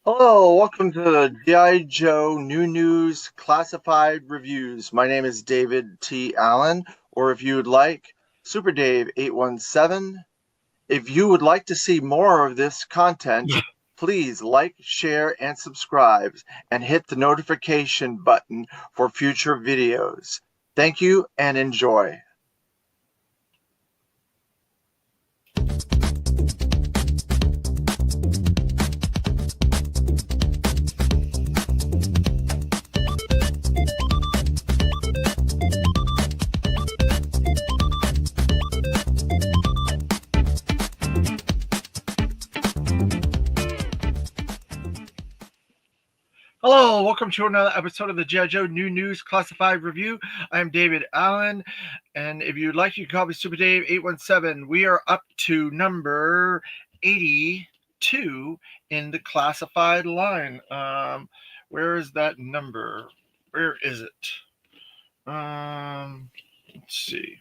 Hello, welcome to the G.I. Joe New News Classified Reviews. My name is David T. Allen, or if you would like, Super Dave 817. If you would like to see more of this content, please like, share, and subscribe, and hit the notification button for future videos. Thank you and enjoy. Hello, welcome to another episode of the G.I. Joe New News Classified Review. I'm David Allen, and if you'd like, you can call me Super Dave 817. We are up to number 82 in the classified line. Where is that number? Where is it? Let's see.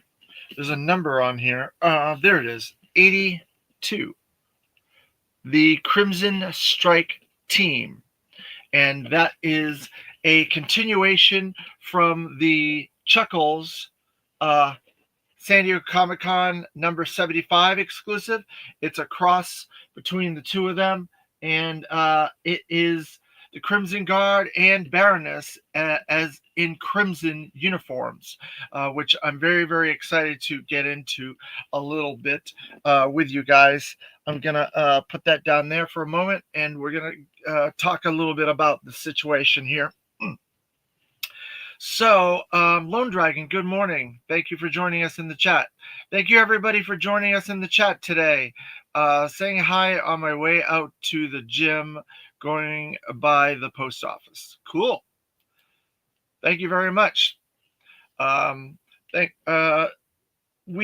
There's a number on here. There it is. 82. The Crimson Strike Team. And that is a continuation from the Chuckles San Diego Comic-Con number 75 exclusive. It's a cross between the two of them, and it is the Crimson Guard and Baroness as in crimson uniforms, which I'm very, very excited to get into a little bit with you guys. I'm going to put that down there for a moment, and we're going to talk a little bit about the situation here. So, Lone Dragon, good morning. Thank you for joining us in the chat. Thank you, everybody, for joining us in the chat today. Saying hi on my way out to the gym, going by the post office. Cool. Thank you very much. We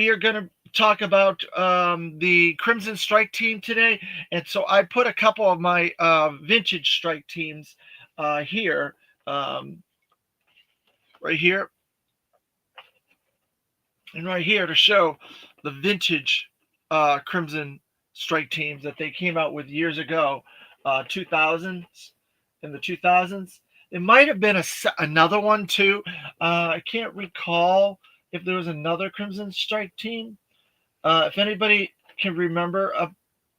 are going to talk about the Crimson Strike team today. And so I put a couple of my vintage strike teams here. Right here and right here to show the vintage Crimson Strike teams that they came out with years ago, 2000s, in the 2000s. It might have been another one too. I can't recall if there was another Crimson Strike team. If anybody can remember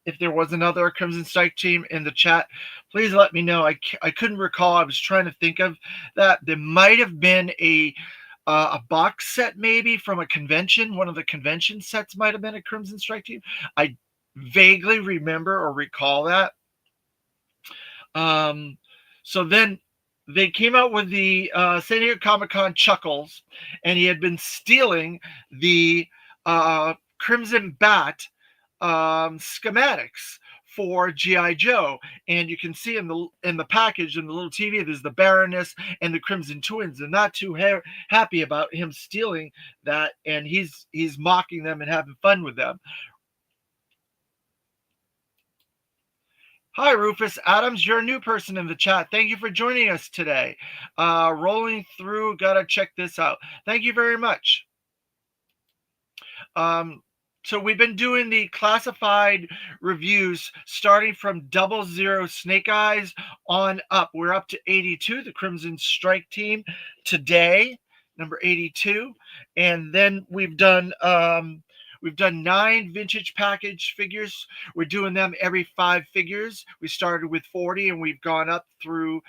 if there was another Crimson Strike team in the chat, please let me know. I couldn't recall. I was trying to think of that. There might have been a box set maybe from a convention. One of the convention sets might have been a Crimson Strike team. I vaguely remember or recall that. So then they came out with the San Diego Comic-Con Chuckles, and he had been stealing the Crimson Bat schematics for G.I. Joe, and you can see in the package in the little TV there's the Baroness and the Crimson Twins. They're not too happy about him stealing that, and he's mocking them and having fun with them. Hi, Rufus Adams. You're a new person in the chat. Thank you for joining us today. Rolling through, gotta check this out. Thank you very much. So we've been doing the classified reviews starting from 00 Snake Eyes on up. We're up to 82, the Crimson Strike team today, number 82. And then we've done 9 vintage package figures. We're doing them every 5 figures. We started with 40 and we've gone up through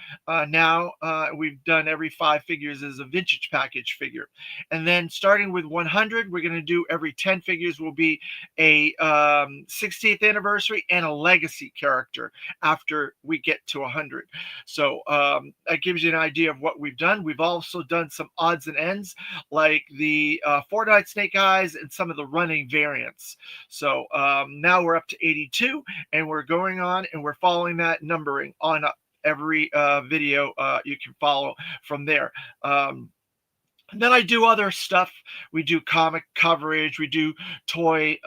now. We've done every 5 figures as a vintage package figure. And then starting with 100, we're going to do every 10 figures will be a 60th anniversary and a legacy character after we get to 100. So that gives you an idea of what we've done. We've also done some odds and ends like the Fortnite Snake Eyes and some of the running variants. So now we're up to 82 and we're going on and we're following that numbering on up. Every video you can follow from there. And then I do other stuff. We do comic coverage. We do toy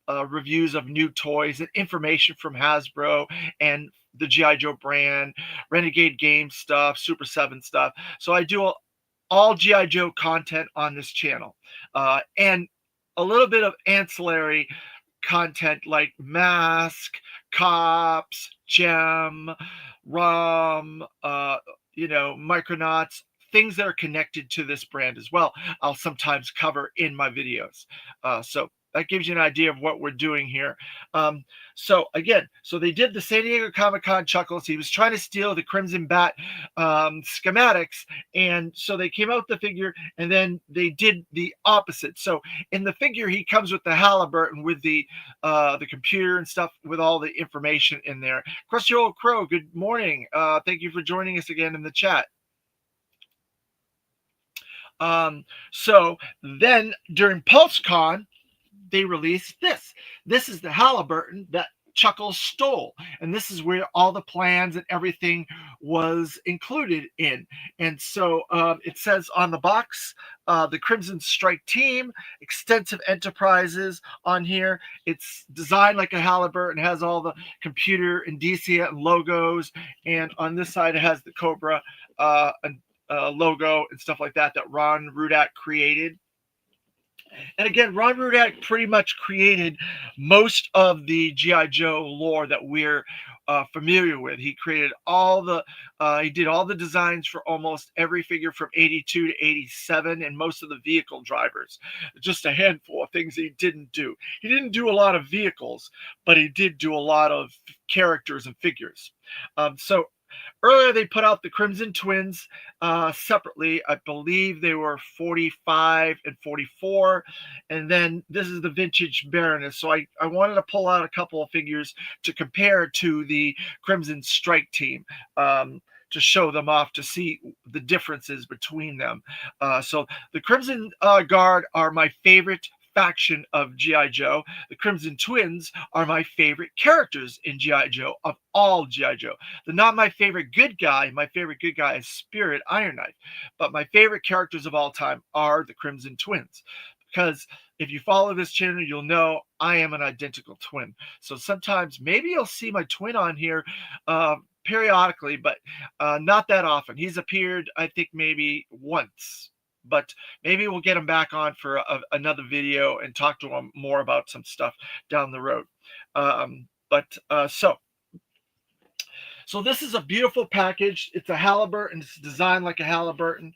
reviews of new toys and information from Hasbro and the G.I. Joe brand, Renegade Game stuff, Super 7 stuff. So I do all G.I. Joe content on this channel. And a little bit of ancillary content like Mask, Cops, Gem, ROM, Micronauts, things that are connected to this brand as well. I'll sometimes cover in my videos. So that gives you an idea of what we're doing here. So again, so they did the San Diego Comic-Con Chuckles. He was trying to steal the Crimson Bat schematics, and so they came out with the figure, and then they did the opposite. So in the figure, he comes with the Halliburton with the computer and stuff with all the information in there. Crusty Old Crow, good morning. Thank you for joining us again in the chat. So then during PulseCon, they released this. This is the Halliburton that Chuckles stole, and this is where all the plans and everything was included in. And so it says on the box, the Crimson Strike team, extensive enterprises on here. It's designed like a Halliburton, has all the computer and DCA and logos, and on this side it has the Cobra logo and stuff like that Ron Rudat created. And again, Ron Rudat pretty much created most of the G.I. Joe lore that we're familiar with. He created he did all the designs for almost every figure from 82 to 87 and most of the vehicle drivers. Just a handful of things he didn't do. He didn't do a lot of vehicles, but he did do a lot of characters and figures. So earlier, they put out the Crimson Twins separately. I believe they were 45 and 44. And then this is the Vintage Baroness. So I wanted to pull out a couple of figures to compare to the Crimson Strike team. To show them off, to see the differences between them. So the Crimson Guard are my favorite faction of G.I. Joe. The Crimson Twins are my favorite characters in G.I. Joe, of all G.I. Joe. They're not my favorite good guy. My favorite good guy is Spirit Iron Knife. But my favorite characters of all time are the Crimson Twins. Because if you follow this channel, you'll know I am an identical twin. So sometimes maybe you'll see my twin on here periodically, but not that often. He's appeared, I think, maybe once. But maybe we'll get him back on for another video and talk to him more about some stuff down the road. So this is a beautiful package. It's a Halliburton. It's designed like a Halliburton,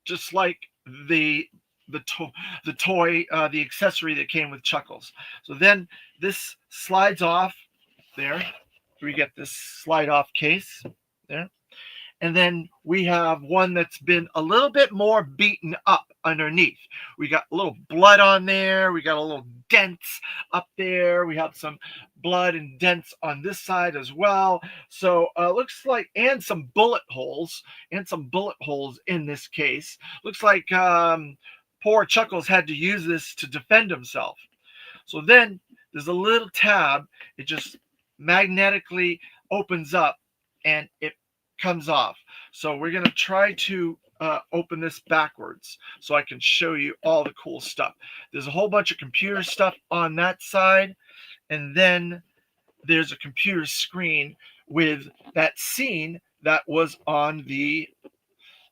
just like the toy, the accessory that came with Chuckles. So then this slides off there. We get this slide off case there. And then we have one that's been a little bit more beaten up underneath. We got a little blood on there. We got a little dents up there. We have some blood and dents on this side as well. So looks like, and some bullet holes in this case. Looks like poor Chuckles had to use this to defend himself. So then there's a little tab. It just magnetically opens up and it comes off. So we're going to try to open this backwards so I can show you all the cool stuff. There's a whole bunch of computer stuff on that side, and then there's a computer screen with that scene that was on the,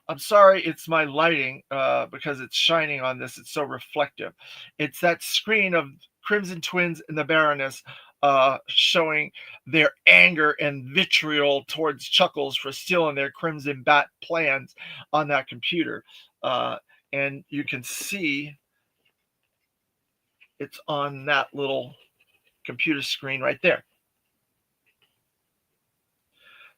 I'm sorry, it's my lighting because it's shining on this. It's so reflective. It's that screen of Crimson Twins and the Baroness showing their anger and vitriol towards Chuckles for stealing their Crimson Bat plans on that computer. And you can see it's on that little computer screen right there.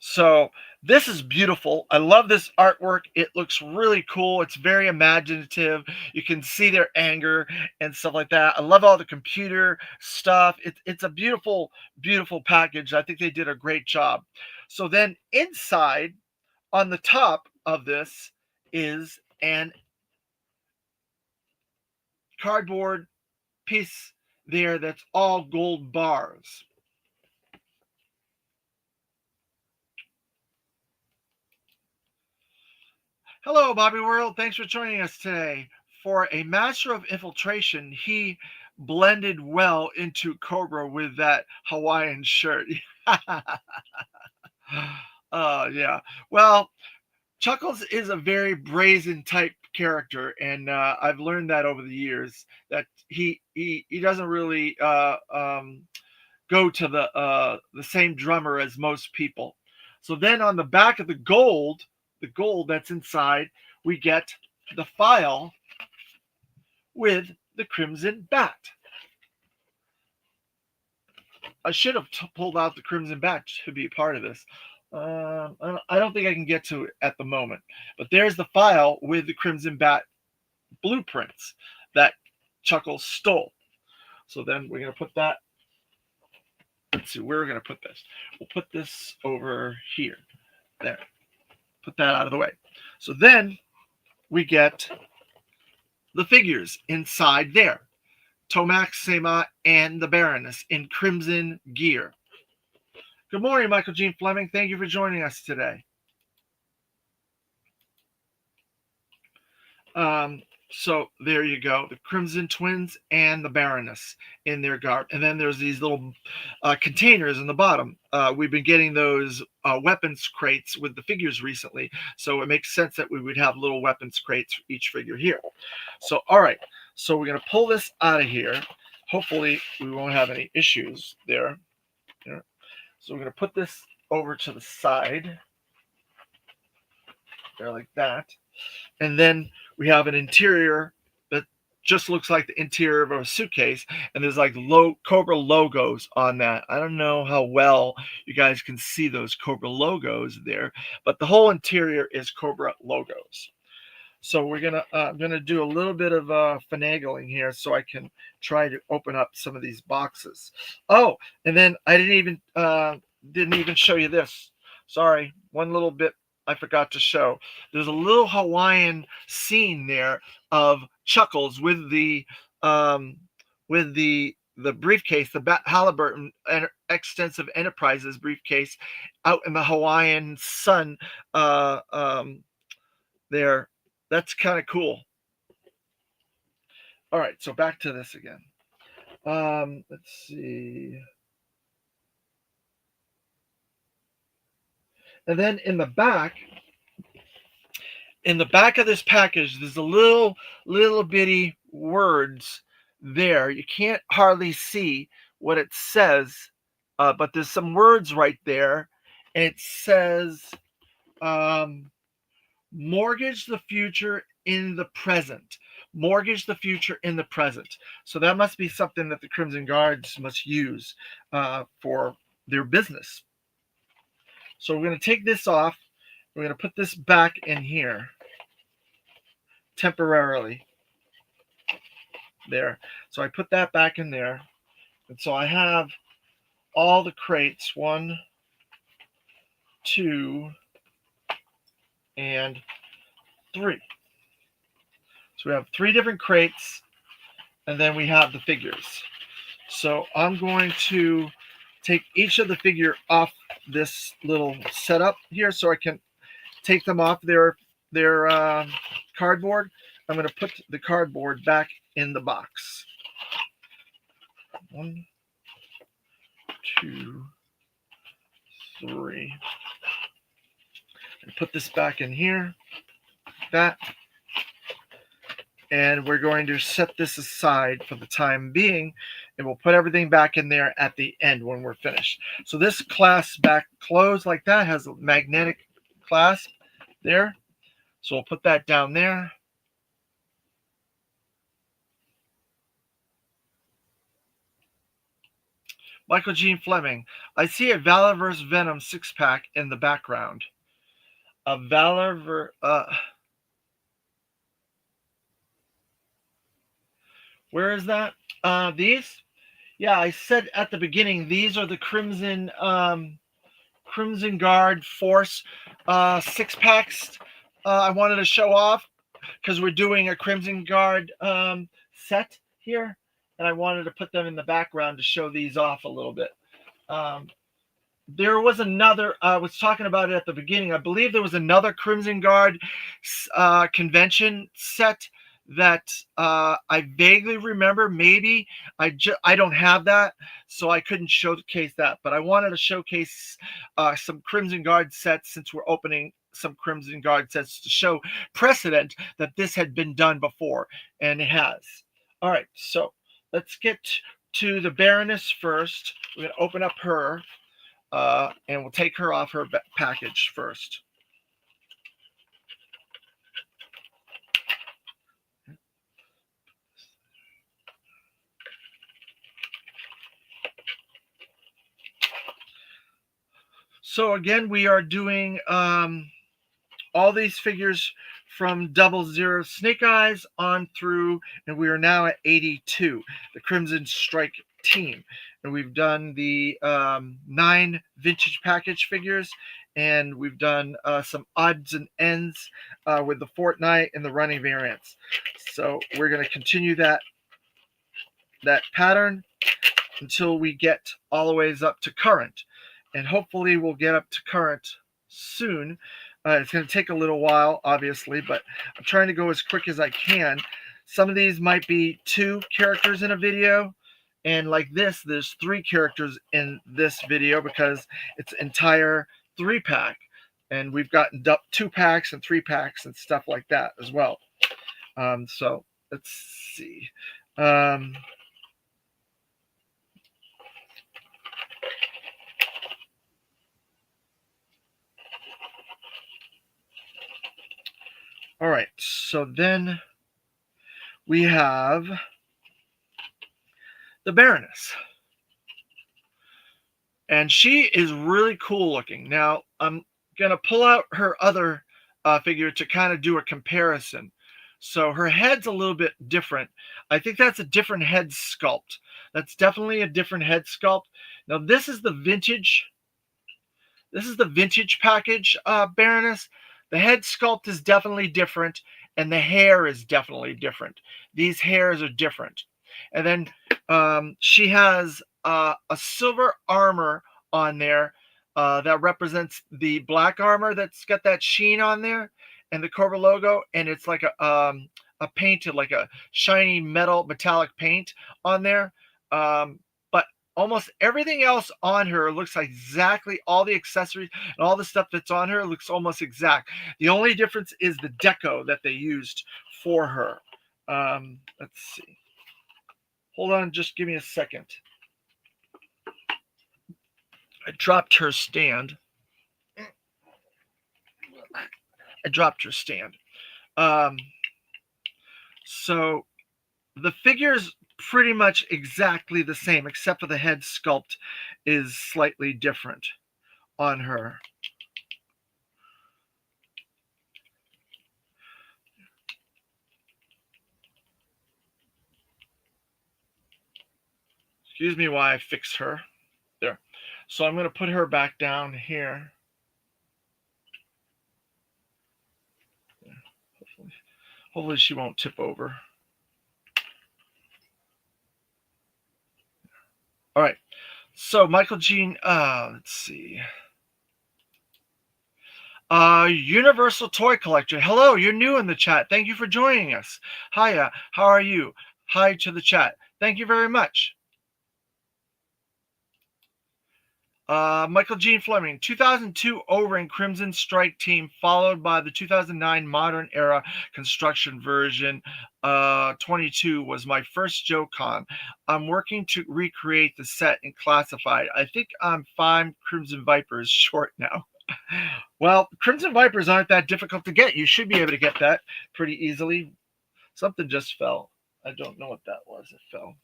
So this is beautiful. I love this artwork. It looks really cool. It's very imaginative. You can see their anger and stuff like that. I love all the computer stuff. It's a beautiful, beautiful package. I think they did a great job. So then inside, on the top of this, is an cardboard piece there that's all gold bars. Hello, Bobby World. Thanks for joining us today. For a master of infiltration, he blended well into Cobra with that Hawaiian shirt. Yeah. Well, Chuckles is a very brazen type character, and I've learned that over the years that he doesn't really go go to the same drummer as most people. So then on the back of the gold that's inside, we get the file with the Crimson Bat. I should have pulled out the Crimson Bat to be a part of this. I don't think I can get to it at the moment. But there's the file with the Crimson Bat blueprints that Chuckles stole. So then we're going to put that. Let's see, where we're going to put this. We'll put this over here. There. Put that out of the way. So then we get the figures inside there. Tomac, Sema, and the Baroness in crimson gear. Good morning, Michael Gene Fleming. Thank you for joining us today. So there you go. The Crimson Twins and the Baroness in their garb. And then there's these little containers in the bottom. We've been getting those weapons crates with the figures recently. So it makes sense that we would have little weapons crates for each figure here. So, all right. So we're going to pull this out of here. Hopefully we won't have any issues there. So we're going to put this over to the side. There, like that. And then we have an interior that just looks like the interior of a suitcase. And there's like Cobra logos on that. I don't know how well you guys can see those Cobra logos there. But the whole interior is Cobra logos. So we're gonna do a little bit of finagling here so I can try to open up some of these boxes. Oh, and then I didn't even show you this. Sorry, one little bit I forgot to show. There's a little Hawaiian scene there of Chuckles with the briefcase, the Halliburton Extensive Enterprises briefcase, out in the Hawaiian sun there. That's kind of cool. All right, so back to this again. Let's see. And then in the back of this package, there's a little bitty words there. You can't hardly see what it says, but there's some words right there. And it says, mortgage the future in the present. Mortgage the future in the present. So that must be something that the Crimson Guards must use for their business. So we're going to take this off. We're going to put this back in here temporarily. There. So I put that back in there. And so I have all the crates. 1, 2, and 3. So we have 3 different crates, and then we have the figures. So I'm going to take each of the figure off this little setup here so I can take them off their cardboard. I'm going to put the cardboard back in the box. 1, 2, 3. And put this back in here. That. And we're going to set this aside for the time being, and we'll put everything back in there at the end when we're finished. So this clasp back closed like that, has a magnetic clasp there. So we'll put that down there. Michael Gene Fleming. I see a Valor vs. Venom 6-pack in the background. A Valor where is that? These? Yeah, I said at the beginning, these are the Crimson Guard Force 6-packs I wanted to show off because we're doing a Crimson Guard set here, and I wanted to put them in the background to show these off a little bit. There was another, I was talking about it at the beginning, I believe there was another Crimson Guard convention set that I vaguely remember. Maybe I don't have that, so I couldn't showcase that, but I wanted to showcase some Crimson Guard sets since we're opening some Crimson Guard sets to show precedent that this had been done before, and it has. All right, so let's get to the Baroness first. We're going to open up her, and we'll take her off her package first. So again, we are doing all these figures from 00 Snake Eyes on through, and we are now at 82, the Crimson Strike team. And we've done the 9 vintage package figures, and we've done some odds and ends with the Fortnite and the running variants. So we're going to continue that pattern until we get all the ways up to current. And hopefully we'll get up to current soon. It's going to take a little while, obviously, but I'm trying to go as quick as I can. Some of these might be 2 characters in a video, and like this, there's 3 characters in this video because it's entire 3-pack, and we've gotten 2 packs and 3 packs and stuff like that as well. So let's see. All right, so then we have the Baroness. And she is really cool looking. Now, I'm going to pull out her other figure to kind of do a comparison. So her head's a little bit different. I think that's a different head sculpt. That's definitely a different head sculpt. Now, this is the vintage. This is the vintage package Baroness. The head sculpt is definitely different, and the hair is definitely different. These hairs are different. And then she has a silver armor on there that represents the black armor that's got that sheen on there, and the Cobra logo, and it's like a painted, like a shiny metallic paint on there. But almost everything else on her looks like exactly, all the accessories and all the stuff that's on her looks almost exact. The only difference is the deco that they used for her. Let's see. Hold on, just give me a second. I dropped her stand. So the figure's pretty much exactly the same, except for the head sculpt is slightly different on her. Excuse me while I fix her. There. So I'm going to put her back down here. Hopefully she won't tip over. All right. So Michael Jean, let's see. Universal Toy Collector. Hello, you're new in the chat. Thank you for joining us. Hiya, how are you? Hi to the chat. Thank you very much. Michael Jean Fleming, 2002 O-Ring Crimson Strike team, followed by the 2009 Modern Era construction version. 22 was my first Joe-Con. I'm working to recreate the set in classified. I think I'm 5 Crimson Vipers short now. Well, Crimson Vipers aren't that difficult to get. You should be able to get that pretty easily. Something just fell. I don't know what that was. It fell.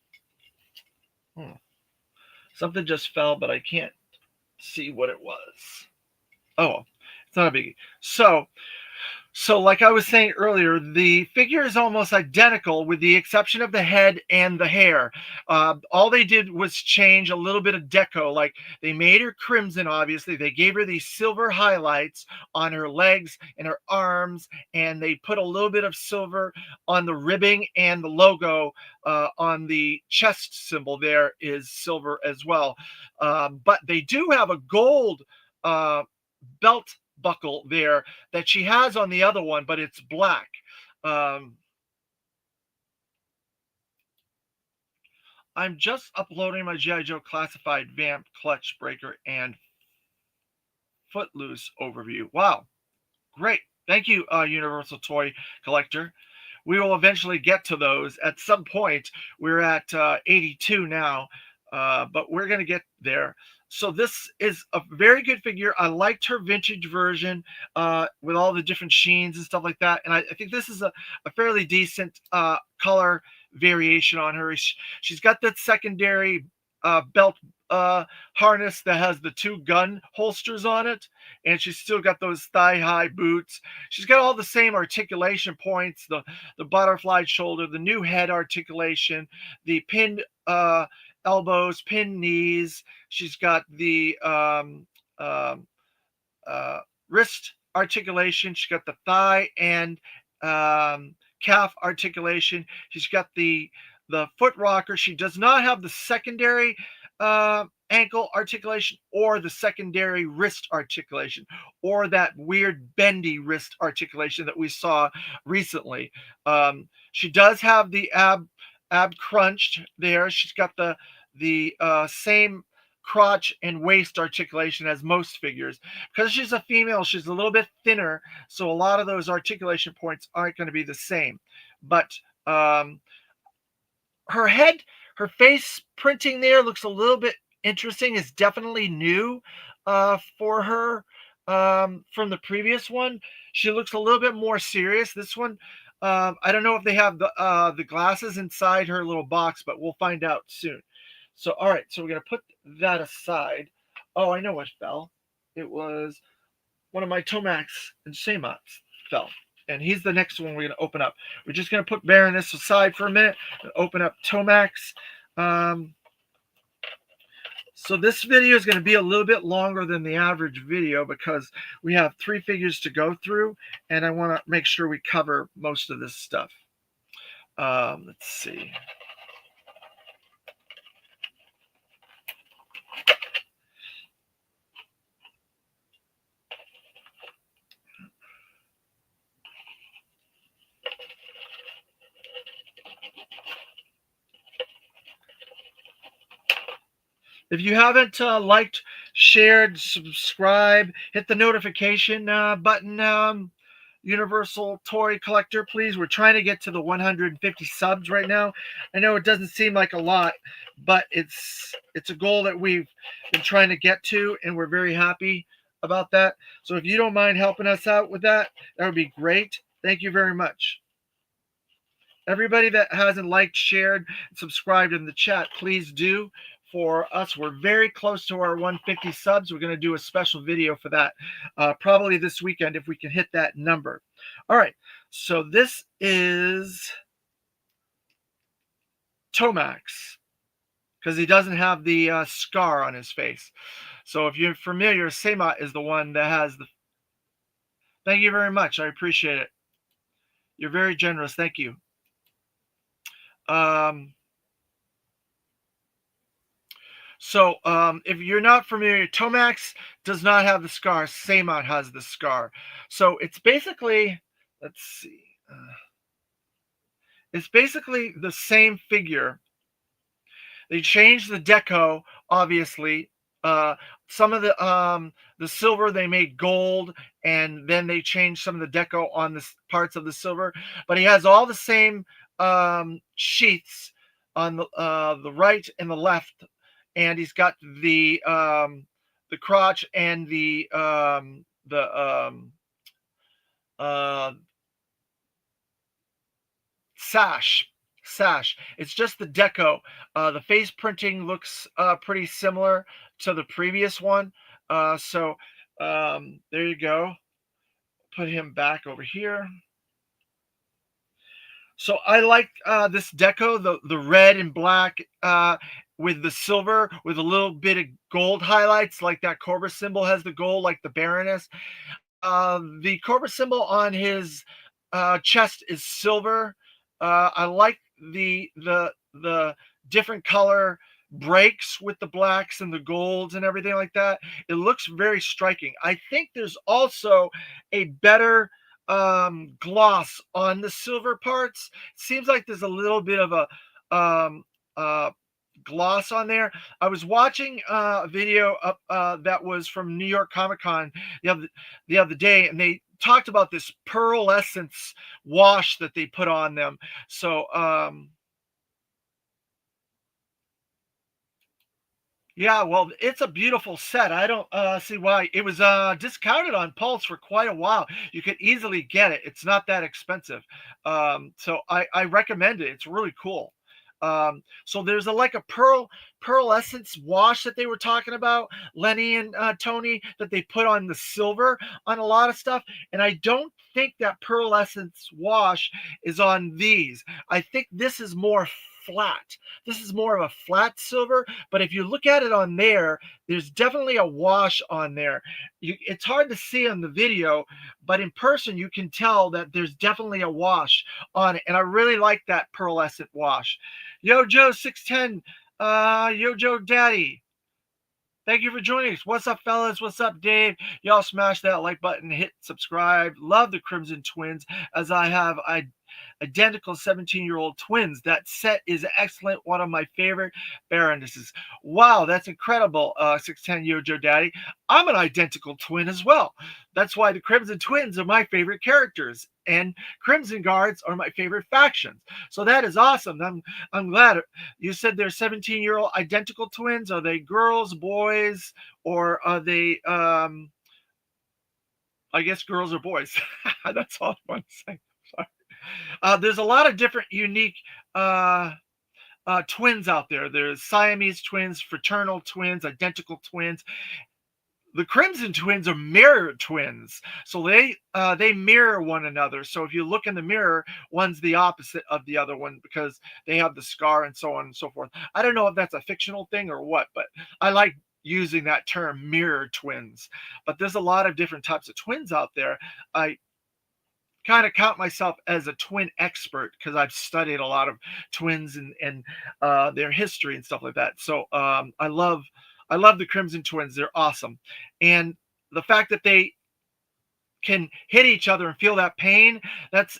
Something just fell, but I can't see what it was. Oh, it's not a biggie. So like I was saying earlier, the figure is almost identical with the exception of the head and the hair. All they did was change a little bit of deco. Like they made her crimson, obviously. They gave her these silver highlights on her legs and her arms, and they put a little bit of silver on the ribbing, and the logo on the chest symbol there is silver as well. But they do have a gold belt buckle there that she has on the other one, but it's black. I'm just uploading my G.I. Joe Classified Vamp Clutch Breaker and Footloose overview. Wow, great. Thank you, Universal Toy Collector. we will eventually get to those at some point. We're at 82 now, but we're going to get there. So this is a very good figure. I liked her vintage version with all the different sheens and stuff like that. And I think this is a fairly decent color variation on her. She's got that secondary belt harness that has the two gun holsters on it, and she's still got those thigh-high boots. She's got all the same articulation points, the butterfly shoulder, the new head articulation, the pinned elbows, pinned knees. She's got the wrist articulation. She's got the thigh and calf articulation. She's got the foot rocker. She does not have the secondary ankle articulation or the secondary wrist articulation or that weird bendy wrist articulation that we saw recently. She does have the ab crunched there. She's got the same crotch and waist articulation as most figures. Because she's a female, she's a little bit thinner, so a lot of those articulation points aren't going to be the same. But her head, her face printing there looks a little bit interesting. It's definitely new for her from the previous one. She looks a little bit more serious. This one, I don't know if they have the glasses inside her little box, but we'll find out soon. So, all right, so we're going to put that aside. Oh, I know what fell. It was one of my Tomax and Shamots fell. And he's the next one we're going to open up. We're just going to put Baroness aside for a minute and open up Tomax. So this video is going to be a little bit longer than the average video because we have 3 figures to go through, and I want to make sure we cover most of this stuff. Let's see. If you haven't liked, shared, subscribe, hit the notification button, Universal Toy Collector, please. We're trying to get to the 150 subs right now. I know it doesn't seem like a lot, but it's a goal that we've been trying to get to, and we're very happy about that. So if you don't mind helping us out with that, that would be great. Thank you very much. Everybody that hasn't liked, shared, and subscribed in the chat, please do. For us, we're very close to our 150 subs. We're going to do a special video for that probably this weekend if we can hit that number. All right, so this is Tomax because he doesn't have the scar on his face. So if you're familiar, Shammot is the one that has the... Thank you very much. I appreciate it. You're very generous. Thank you. So if you're not familiar, Tomax does not have the scar. Shammot has the scar. So it's basically, let's see. It's basically the same figure. They changed the deco, obviously. Some of the silver they made gold, and then they changed some of the deco on the parts of the silver. But he has all the same sheaths on the right and the left. And he's got the crotch and the sash. It's just the deco. The face printing looks pretty similar to the previous one. So there you go. Put him back over here. So I like this deco, the red and black with the silver, with a little bit of gold highlights, like that Cobra symbol has the gold, like the Baroness. The Cobra symbol on his chest is silver. I like the different color breaks with the blacks and the golds and everything like that. It looks very striking. I think there's also a better gloss on the silver parts. It seems like there's a little bit of a gloss on there. I was watching a video that was from New York Comic Con the other day, and they talked about this pearlescence wash that they put on them. So yeah, well, it's a beautiful set. I don't see why it was discounted on Pulse for quite a while. You could easily get it. It's not that expensive. So I recommend it. It's really cool. So there's a like a pearlescence wash that they were talking about, Lenny and Tony, that they put on the silver on a lot of stuff. And I don't think that pearlescence wash is on these. I think this is more flat. This is more of a flat silver, but if you look at it on there, there's definitely a wash on there. It's hard to see on the video, but in person you can tell that there's definitely a wash on it, and I really like that pearlescent wash. Yo Joe 610, Yo Joe Daddy, thank you for joining us. What's up, fellas? What's up, Dave? Y'all smash that like button, hit subscribe. Love the Crimson Twins, as I have identical 17-year-old twins. That set is excellent. One of my favorite Baronesses. Wow, that's incredible, 610 Yojo Daddy. I'm an identical twin as well. That's why the Crimson Twins are my favorite characters, and Crimson Guards are my favorite factions. So that is awesome. I'm glad. You said they're 17-year-old identical twins. Are they girls, boys, or are they I guess girls or boys? That's all I want to say. There's a lot of different unique twins out there. There's Siamese twins, fraternal twins, identical twins. The Crimson Twins are mirror twins, so they mirror one another. So if you look in the mirror, one's the opposite of the other one because they have the scar and so on and so forth. I don't know if that's a fictional thing or what, but I like using that term, mirror twins. But there's a lot of different types of twins out there. I kind of count myself as a twin expert because I've studied a lot of twins and their history and stuff like that. So I love the Crimson Twins. They're awesome, and the fact that they can hit each other and feel that pain, that's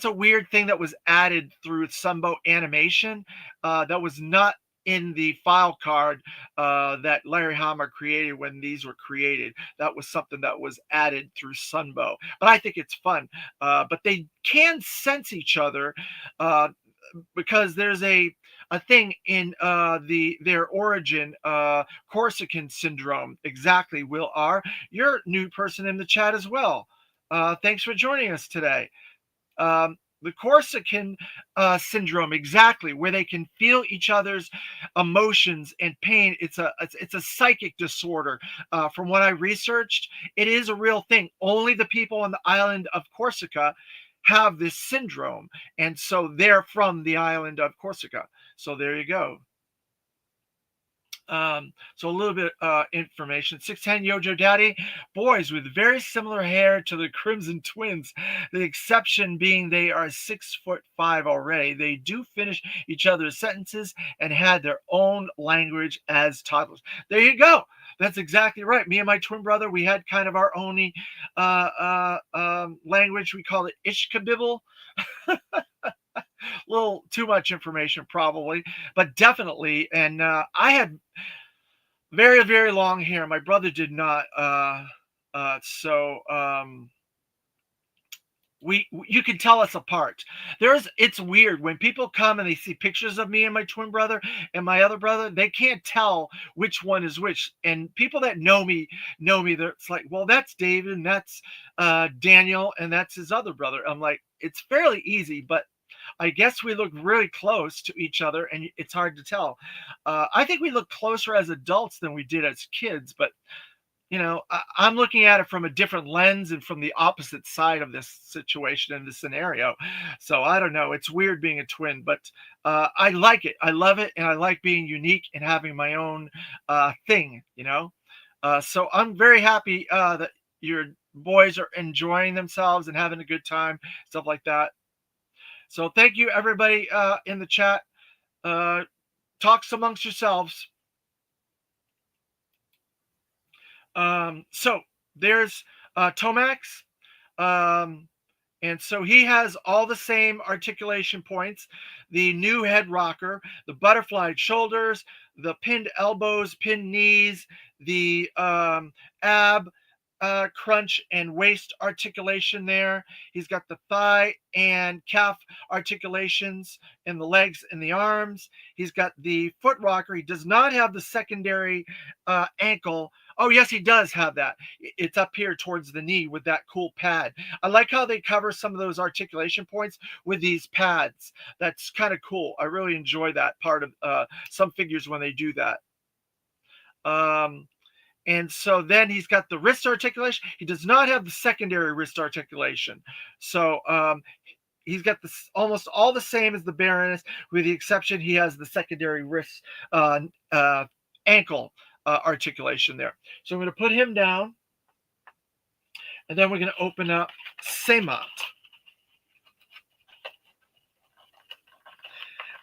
a weird thing that was added through Sunbow animation. That was not in the file card that Larry Hama created when these were created. That was something that was added through Sunbow. But I think it's fun. But they can sense each other because there's a thing in their origin, Corsican syndrome. Exactly, Will R. You're a new person in the chat as well. Thanks for joining us today. The Corsican syndrome, exactly, where they can feel each other's emotions and pain. It's a psychic disorder. From what I researched, it is a real thing. Only the people on the island of Corsica have this syndrome, and so they're from the island of Corsica. So there you go. So a little bit information. 610 Yojo Daddy, boys with very similar hair to the Crimson Twins. The exception being they are 6'5" already. They do finish each other's sentences and had their own language as toddlers. There you go. That's exactly right. Me and my twin brother, we had kind of our own language. We call it Ishkabibble. A little too much information probably, but definitely. And I had very, very long hair. My brother did not. So you can tell us apart. It's weird when people come and they see pictures of me and my twin brother and my other brother, they can't tell which one is which. And people that know me, it's like, well, that's David and that's Daniel and that's his other brother. I'm like, it's fairly easy, but I guess we look really close to each other and it's hard to tell. I think we look closer as adults than we did as kids, but I'm looking at it from a different lens and from the opposite side of this situation and this scenario. So I don't know. It's weird being a twin, but I like it. I love it. And I like being unique and having my own thing, So I'm very happy that your boys are enjoying themselves and having a good time, stuff like that. So thank you, everybody in the chat. Talks amongst yourselves. So there's Tomax. And so he has all the same articulation points, the new head rocker, the butterflied shoulders, the pinned elbows, pinned knees, the ab crunch and waist articulation there. He's got the thigh and calf articulations in the legs and the arms. He's got the foot rocker. He does not have the secondary ankle. Oh, yes, he does have that. It's up here towards the knee with that cool pad. I like how they cover some of those articulation points with these pads. That's kind of cool. I really enjoy that part of some figures when they do that. And so then he's got the wrist articulation. He does not have the secondary wrist articulation. So he's got this almost all the same as the Baroness, with the exception he has the secondary wrist ankle articulation there. So I'm going to put him down, and then we're going to open up Xamot.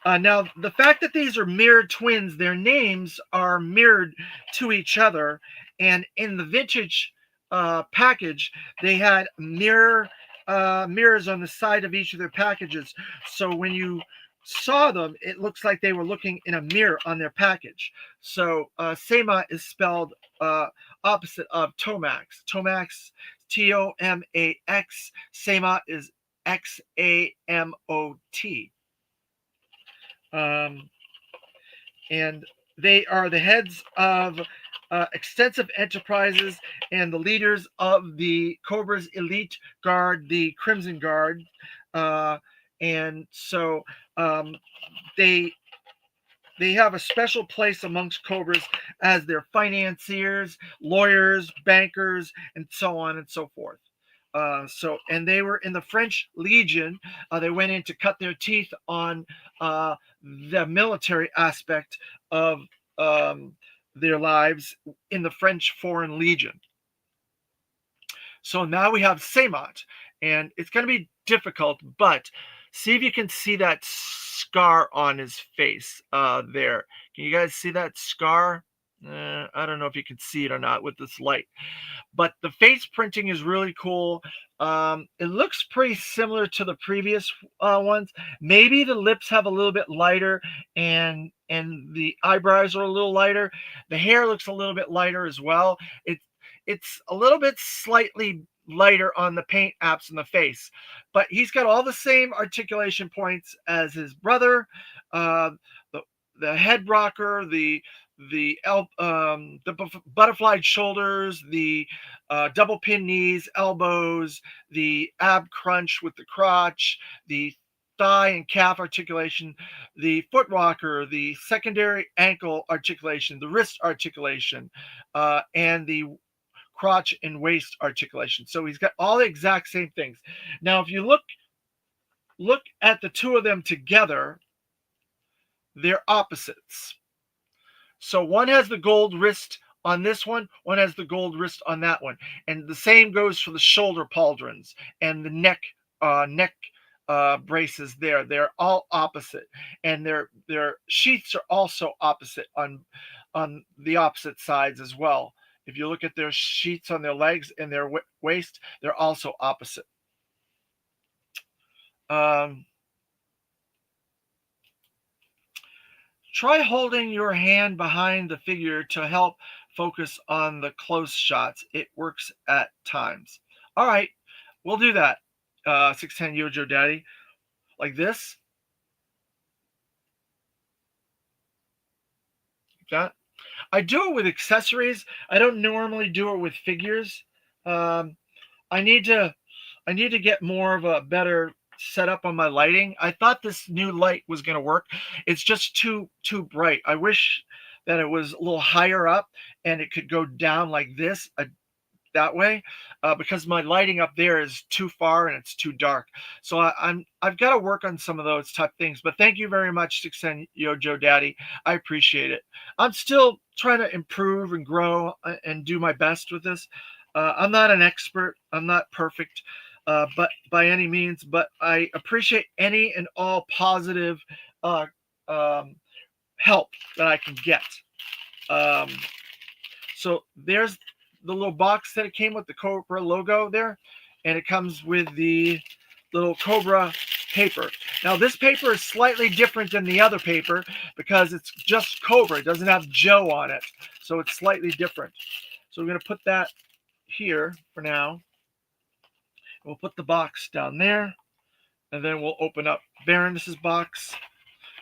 Now, the fact that these are mirrored twins, their names are mirrored to each other. And in the vintage package, they had mirrors on the side of each of their packages. So when you saw them, it looks like they were looking in a mirror on their package. So Xamot is spelled opposite of Tomax. Tomax, Tomax. Xamot is Xamot. And they are the heads of extensive enterprises and the leaders of the Cobra's elite guard, the Crimson Guard. And so they have a special place amongst Cobras as their financiers, lawyers, bankers, and so on and so forth. And they were in the French Legion. They went in to cut their teeth on the military aspect of their lives in the French Foreign Legion. So now we have Xamot, and it's going to be difficult, but see if you can see that scar on his face there. Can you guys see that scar? I don't know if you can see it or not with this light, but the face printing is really cool. It looks pretty similar to the previous ones. Maybe the lips have a little bit lighter, and the eyebrows are a little lighter. The hair looks a little bit lighter as well. It's a little bit slightly lighter on the paint apps in the face, but he's got all the same articulation points as his brother. The head rocker, the butterflied shoulders, the double pin knees, elbows, the ab crunch with the crotch, the thigh and calf articulation, the foot rocker, the secondary ankle articulation, the wrist articulation, and the crotch and waist articulation. So he's got all the exact same things. Now, if you look at the two of them together, they're opposites. So one has the gold wrist on this one has the gold wrist on that one. And the same goes for the shoulder pauldrons and the neck braces there. They're all opposite. And their sheaths are also opposite on the opposite sides as well. If you look at their sheaths on their legs and their waist, they're also opposite. Try holding your hand behind the figure to help focus on the close shots. It works at times. All right, we'll do that. 610 Yojo Daddy. Like this. Like that. I do it with accessories. I don't normally do it with figures. I need to get more of a better setup on my lighting. I thought this new light was going to work. It's just too bright. I wish that it was a little higher up and it could go down like this that way, because my lighting up there is too far and it's too dark. So I've got to work on some of those type things. But thank you very much, 610 Yojo Daddy. I appreciate it. I'm still trying to improve and grow and do my best with this. I'm not an expert. I'm not perfect, but by any means. But I appreciate any and all positive help that I can get. So there's the little box that it came with, the Cobra logo there, and it comes with the little Cobra paper. Now this paper is slightly different than the other paper because it's just Cobra. It doesn't have Joe on it, so it's slightly different. So we're going to put that here for now. We'll put the box down there, and then we'll open up Baroness's box.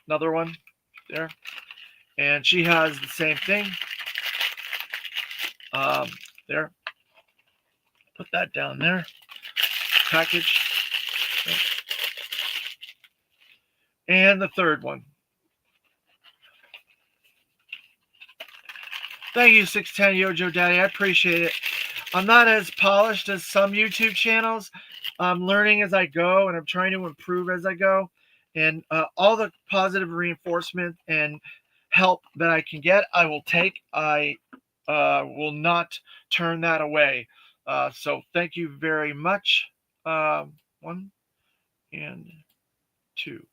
Another one there. And she has the same thing. There. Put that down there. Package. And the third one. Thank you, 610 Yojo Daddy. I appreciate it. I'm not as polished as some YouTube channels. I'm learning as I go, and I'm trying to improve as I go. And all the positive reinforcement and help that I can get, I will take. I will not turn that away. So thank you very much. 1 and 2.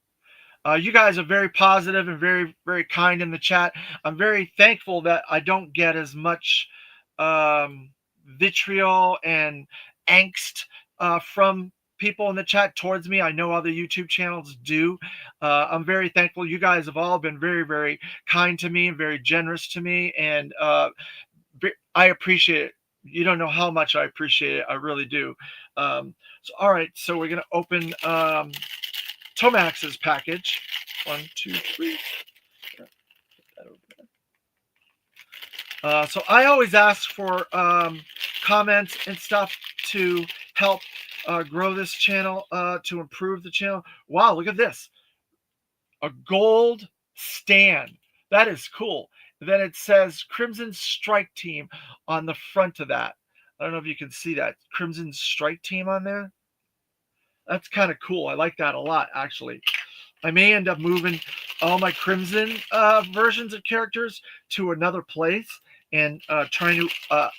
You guys are very positive and very, very kind in the chat. I'm very thankful that I don't get as much vitriol and angst from people in the chat towards me. I know other YouTube channels do. I'm very thankful. You guys have all been very, very kind to me and very generous to me. And I appreciate it. You don't know how much I appreciate it. I really do. So, all right. So we're going to open Tomax's package. 1, 2, 3. So I always ask for comments and stuff to help grow this channel, to improve the channel. Wow, look at this. A gold stand. That is cool. Then it says Crimson Strike Team on the front of that. I don't know if you can see that. Crimson Strike Team on there. That's kind of cool. I like that a lot, actually. I may end up moving all my Crimson versions of characters to another place and trying to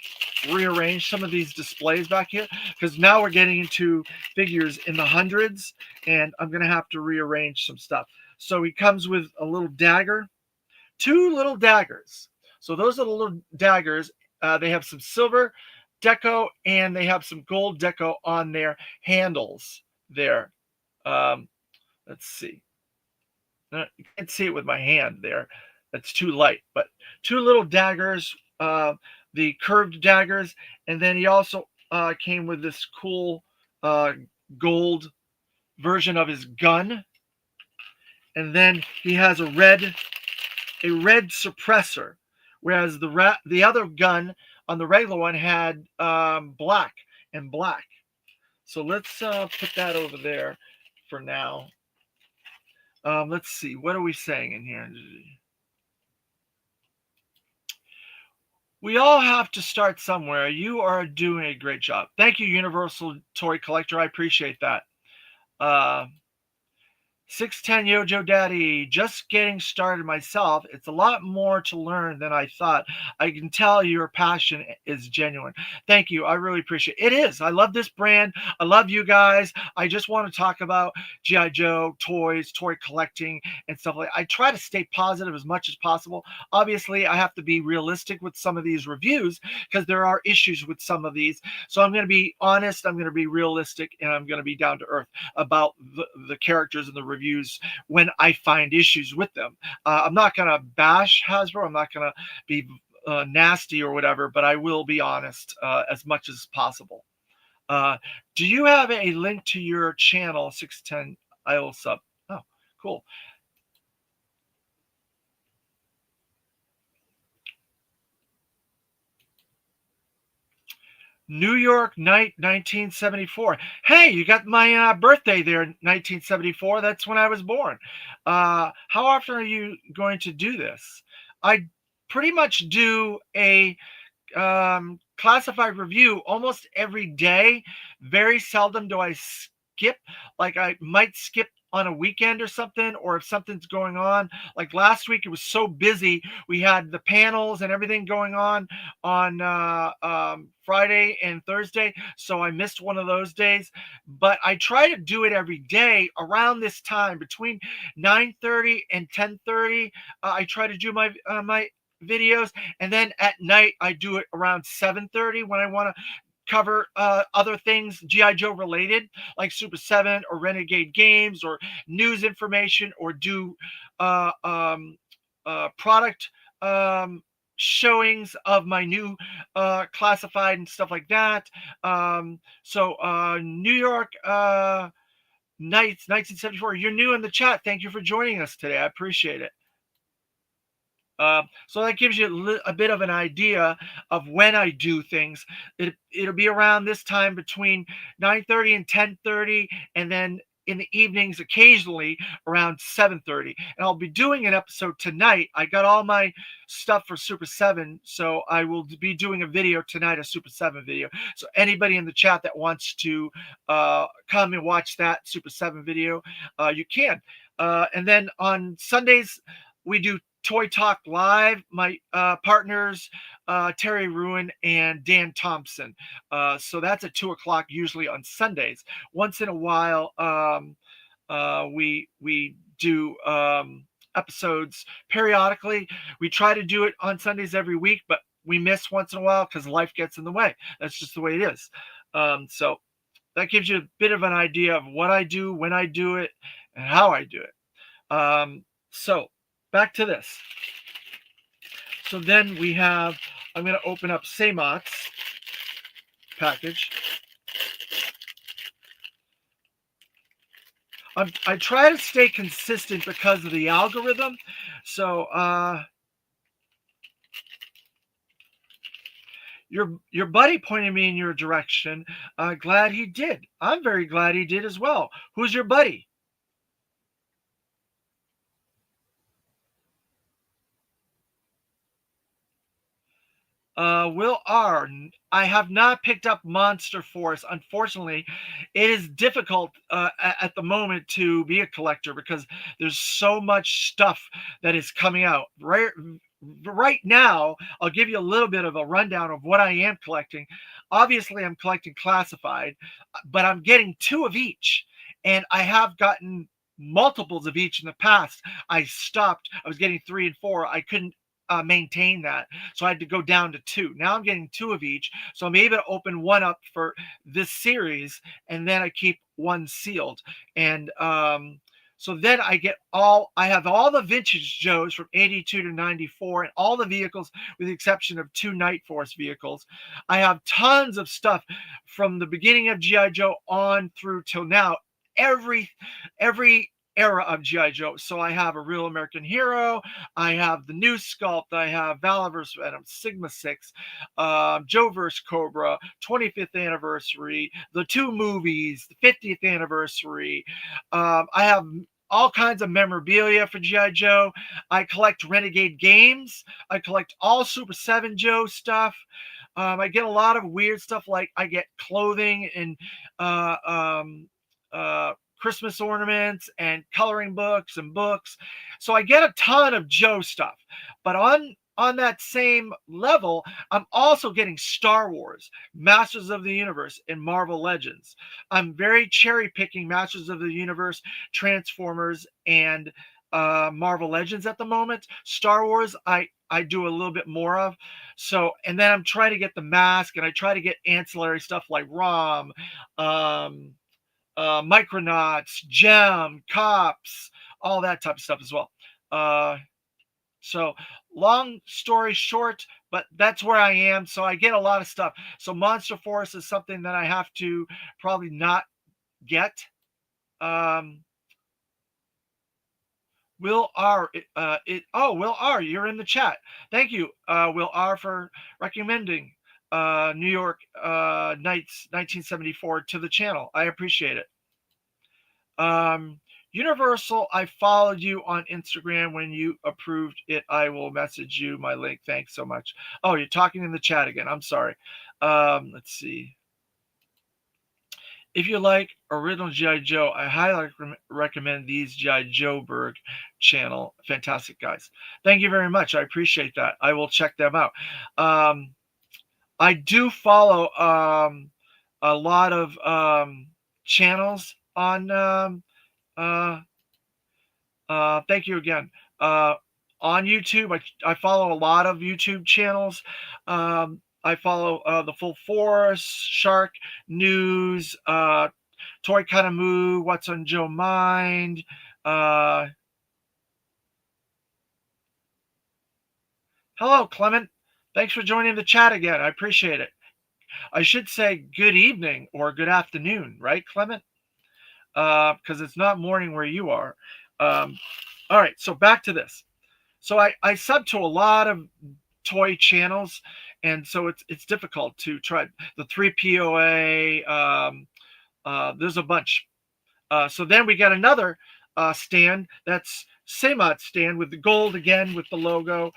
rearrange some of these displays back here, because now we're getting into figures in the hundreds, and I'm going to have to rearrange some stuff. So he comes with a little dagger, 2 little daggers. So those are the little daggers. They have some silver deco, and they have some gold deco on their handles there. Let's see. You can't see it with my hand there. That's too light. But 2 little daggers, the curved daggers. And then he also came with this cool gold version of his gun. And then he has a red suppressor, whereas the other gun on the regular one had black and black. So let's put that over there for now. Let's see. What are we saying in here? We all have to start somewhere. You are doing a great job. Thank you, Universal Toy Collector. I appreciate that. 610 Yojo Daddy, just getting started myself. It's a lot more to learn than I thought. I can tell your passion is genuine. Thank you. I really appreciate it. It is. I love this brand. I love you guys. I just want to talk about G.I. Joe, toys, toy collecting, and stuff like that. I try to stay positive as much as possible. Obviously, I have to be realistic with some of these reviews because there are issues with some of these. So I'm going to be honest. I'm going to be realistic, and I'm going to be down to earth about the characters and the reviews when I find issues with them. I'm not going to bash Hasbro. I'm not going to be nasty or whatever, but I will be honest as much as possible. Do you have a link to your channel, 610 IL sub? Oh, cool. New York Night 1974. Hey, you got my birthday there, 1974. That's when I was born. How often are you going to do this? I pretty much do a classified review almost every day. Very seldom do I skip. Like I might skip on a weekend or something, or if something's going on. Like last week, it was so busy. We had the panels and everything going on Friday and Thursday, so I missed one of those days. But I try to do it every day around this time, between 9:30 and 10:30. I try to do my my videos, and then at night I do it around 7:30 when I want to cover other things G.I. Joe related, like Super 7 or Renegade Games or news information, or do product showings of my new classified and stuff like that. New York Nights 1974, you're new in the chat. Thank you for joining us today. I appreciate it. So that gives you a bit of an idea of when I do things. It'll be around this time between 9:30 and 10:30, and then in the evenings occasionally around 7:30. And I'll be doing an episode tonight. I got all my stuff for Super 7, so I will be doing a video tonight, a Super 7 video. So anybody in the chat that wants to come and watch that Super 7 video, you can. And then on Sundays, we do Toy Talk Live. My partners, Terry Ruin and Dan Thompson. So that's at 2:00 usually on Sundays. Once in a while, we do episodes periodically. We try to do it on Sundays every week, but we miss once in a while because life gets in the way. That's just the way it is. So that gives you a bit of an idea of what I do, when I do it, and how I do it. So back to this. So then we have, I'm going to open up Saymot's package. I try to stay consistent because of the algorithm. So your buddy pointed me in your direction. Glad he did. I'm very glad he did as well. Who's your buddy? Will R. I have not picked up Monster Force. Unfortunately, it is difficult at the moment to be a collector because there's so much stuff that is coming out. Right now, I'll give you a little bit of a rundown of what I am collecting. Obviously, I'm collecting classified, but I'm getting 2 of each. And I have gotten multiples of each in the past. I stopped. I was getting 3 and 4. I couldn't maintain that, so I had to go down to 2. Now I'm getting 2 of each, so I'm able to open one up for this series, and then I keep one sealed. And so then I have all the vintage Joes from 82 to 94 and all the vehicles with the exception of 2 Night Force vehicles. I have tons of stuff from the beginning of G.I. Joe on through till now. Every era of G.I. Joe. So I have a Real American Hero, I have the new sculpt, I have Valaverse Venom, Sigma 6, Joe vs. Cobra, 25th anniversary, the 2 movies, the 50th anniversary. I have all kinds of memorabilia for G.I. Joe. I collect Renegade games. I collect all Super 7 Joe stuff. I get a lot of weird stuff, like I get clothing and Christmas ornaments and coloring books and books. So I get a ton of Joe stuff. But on that same level, I'm also getting Star Wars, Masters of the Universe, and Marvel Legends. I'm very cherry picking Masters of the Universe, Transformers, and Marvel Legends at the moment. Star Wars, I do a little bit more of. So, and then I'm trying to get the mask, and I try to get ancillary stuff like ROM, Micronauts, Gem, Cops, all that type of stuff as well. So long story short, but that's where I am. So I get a lot of stuff. So Monster Force is something that I have to probably not get. Will R. Will R. You're in the chat. Thank you, Will R. for recommending New York Nights 1974 to the channel. I appreciate it. Universal, I followed you on Instagram. When you approved it, I will message you my link. Thanks so much. Oh, you're talking in the chat again. I'm sorry. Let's see. If you like original G.I. Joe, I highly recommend these G.I. Joeberg channel. Fantastic guys. Thank you very much. I appreciate that. I will check them out. I do follow a lot of channels on thank you again. On YouTube, I follow a lot of YouTube channels. I follow the Full Force, Shark News, Toy Kind of Moo, What's on Joe Mind, Hello, Clement. Thanks for joining the chat again. I appreciate it. I should say good evening or good afternoon, right, Clement? Because it's not morning where you are. All right, so back to this. So I sub to a lot of toy channels, and so it's difficult to try the 3POA. There's a bunch. So then we got another stand that's Semat stand with the gold again with the logo,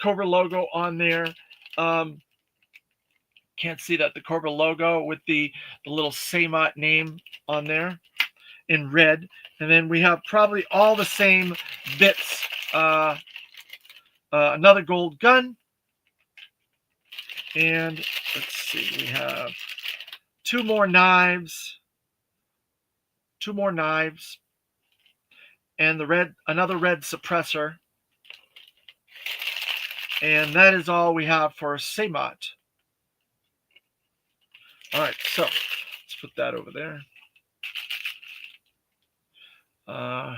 Cobra logo on there. Can't see that, the Cobra logo with the little Semat name on there in red. And then we have probably all the same bits. Another gold gun. And let's see, we have two more knives. And another red suppressor. And that is all we have for Semat. All right, so let's put that over there. All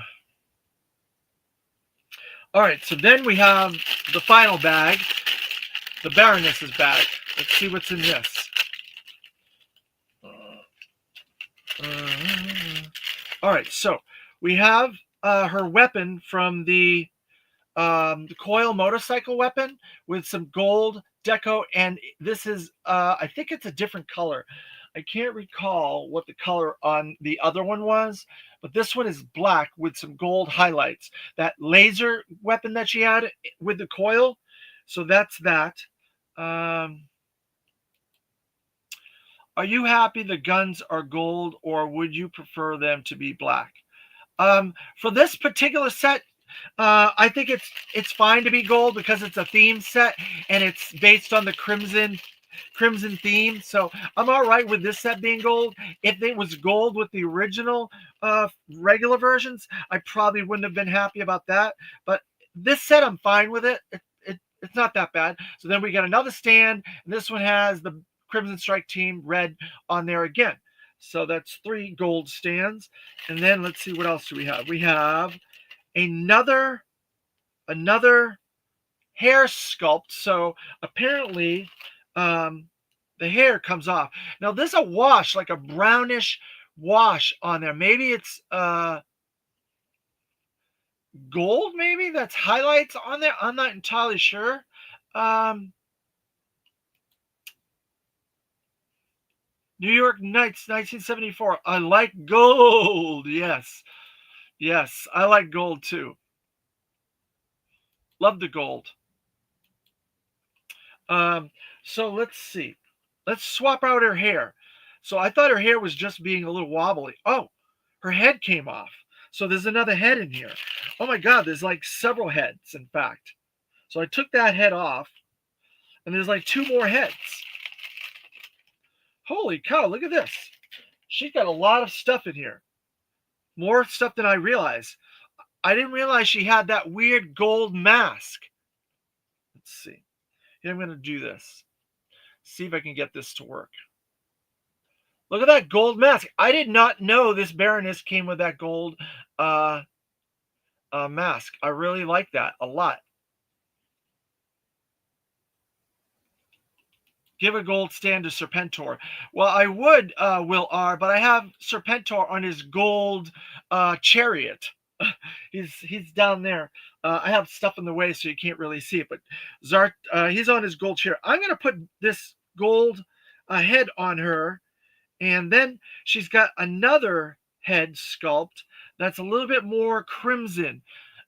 right, so then we have the final bag, the Baroness's bag. Let's see what's in this. All right, so we have her weapon from the coil motorcycle weapon with some gold deco, and this is I think it's a different color. I can't recall what the color on the other one was, but this one is black with some gold highlights. That laser weapon that she had with the coil, so that's that. Are you happy the guns are gold, or would you prefer them to be black? For this particular set, I think it's fine to be gold because it's a theme set and it's based on the crimson theme. So I'm all right with this set being gold. If it was gold with the original regular versions, I probably wouldn't have been happy about that. But this set, I'm fine with it. It's not that bad. So then we got another stand, and this one has the Crimson Strike team red on there again. So that's 3 gold stands. And then let's see, what else do we have? We have another hair sculpt. So apparently the hair comes off. Now there's a wash, like a brownish wash on there. Maybe it's gold, maybe that's highlights on there. I'm not entirely sure. New York Knights 1974. I like gold. Yes, I like gold too. Love the gold. So let's see. Let's swap out her hair. So I thought her hair was just being a little wobbly. Oh, her head came off. So there's another head in here. Oh my God, there's like several heads, in fact. So I took that head off, and there's like 2 more heads. Holy cow, look at this. She's got a lot of stuff in here. More stuff than I realized. I didn't realize she had that weird gold mask. Let's see. Here, I'm going to do this. See if I can get this to work. Look at that gold mask. I did not know this Baroness came with that gold mask. I really like that a lot. Give a gold stand to Serpentor. Well, I would, Will R, but I have Serpentor on his gold chariot. He's down there. I have stuff in the way, so you can't really see it. But Zart, he's on his gold chariot. I'm going to put this gold head on her, and then she's got another head sculpt that's a little bit more crimson.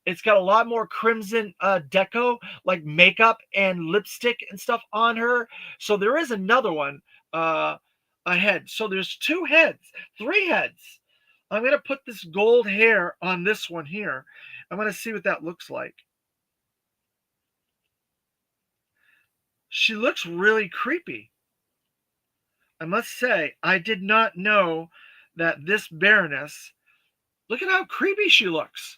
It's got a lot more crimson deco, like makeup and lipstick and stuff on her. So there is another one ahead. So there's 2 heads, 3 heads. I'm going to put this gold hair on this one here. I'm going to see what that looks like. She looks really creepy. I must say, I did not know that this Baroness, look at how creepy she looks.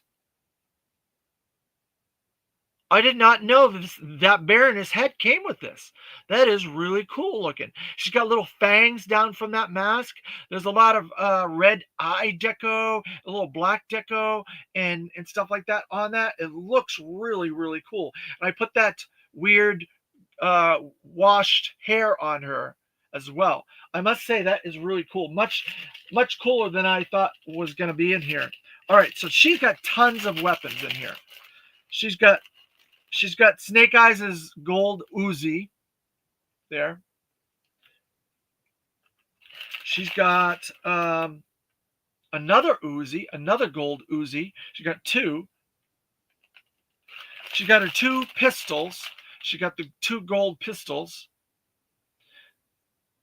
I did not know that Baroness head came with this. That is really cool looking. She's got little fangs down from that mask. There's a lot of red eye deco, a little black deco, and stuff like that on that. It looks really, really cool. And I put that weird washed hair on her as well. I must say that is really cool. Much cooler than I thought was going to be in here. All right, so she's got tons of weapons in here. She's got Snake Eyes' gold Uzi there. She's got another Uzi, another gold Uzi. She got two. She got her two pistols. She got the two gold pistols.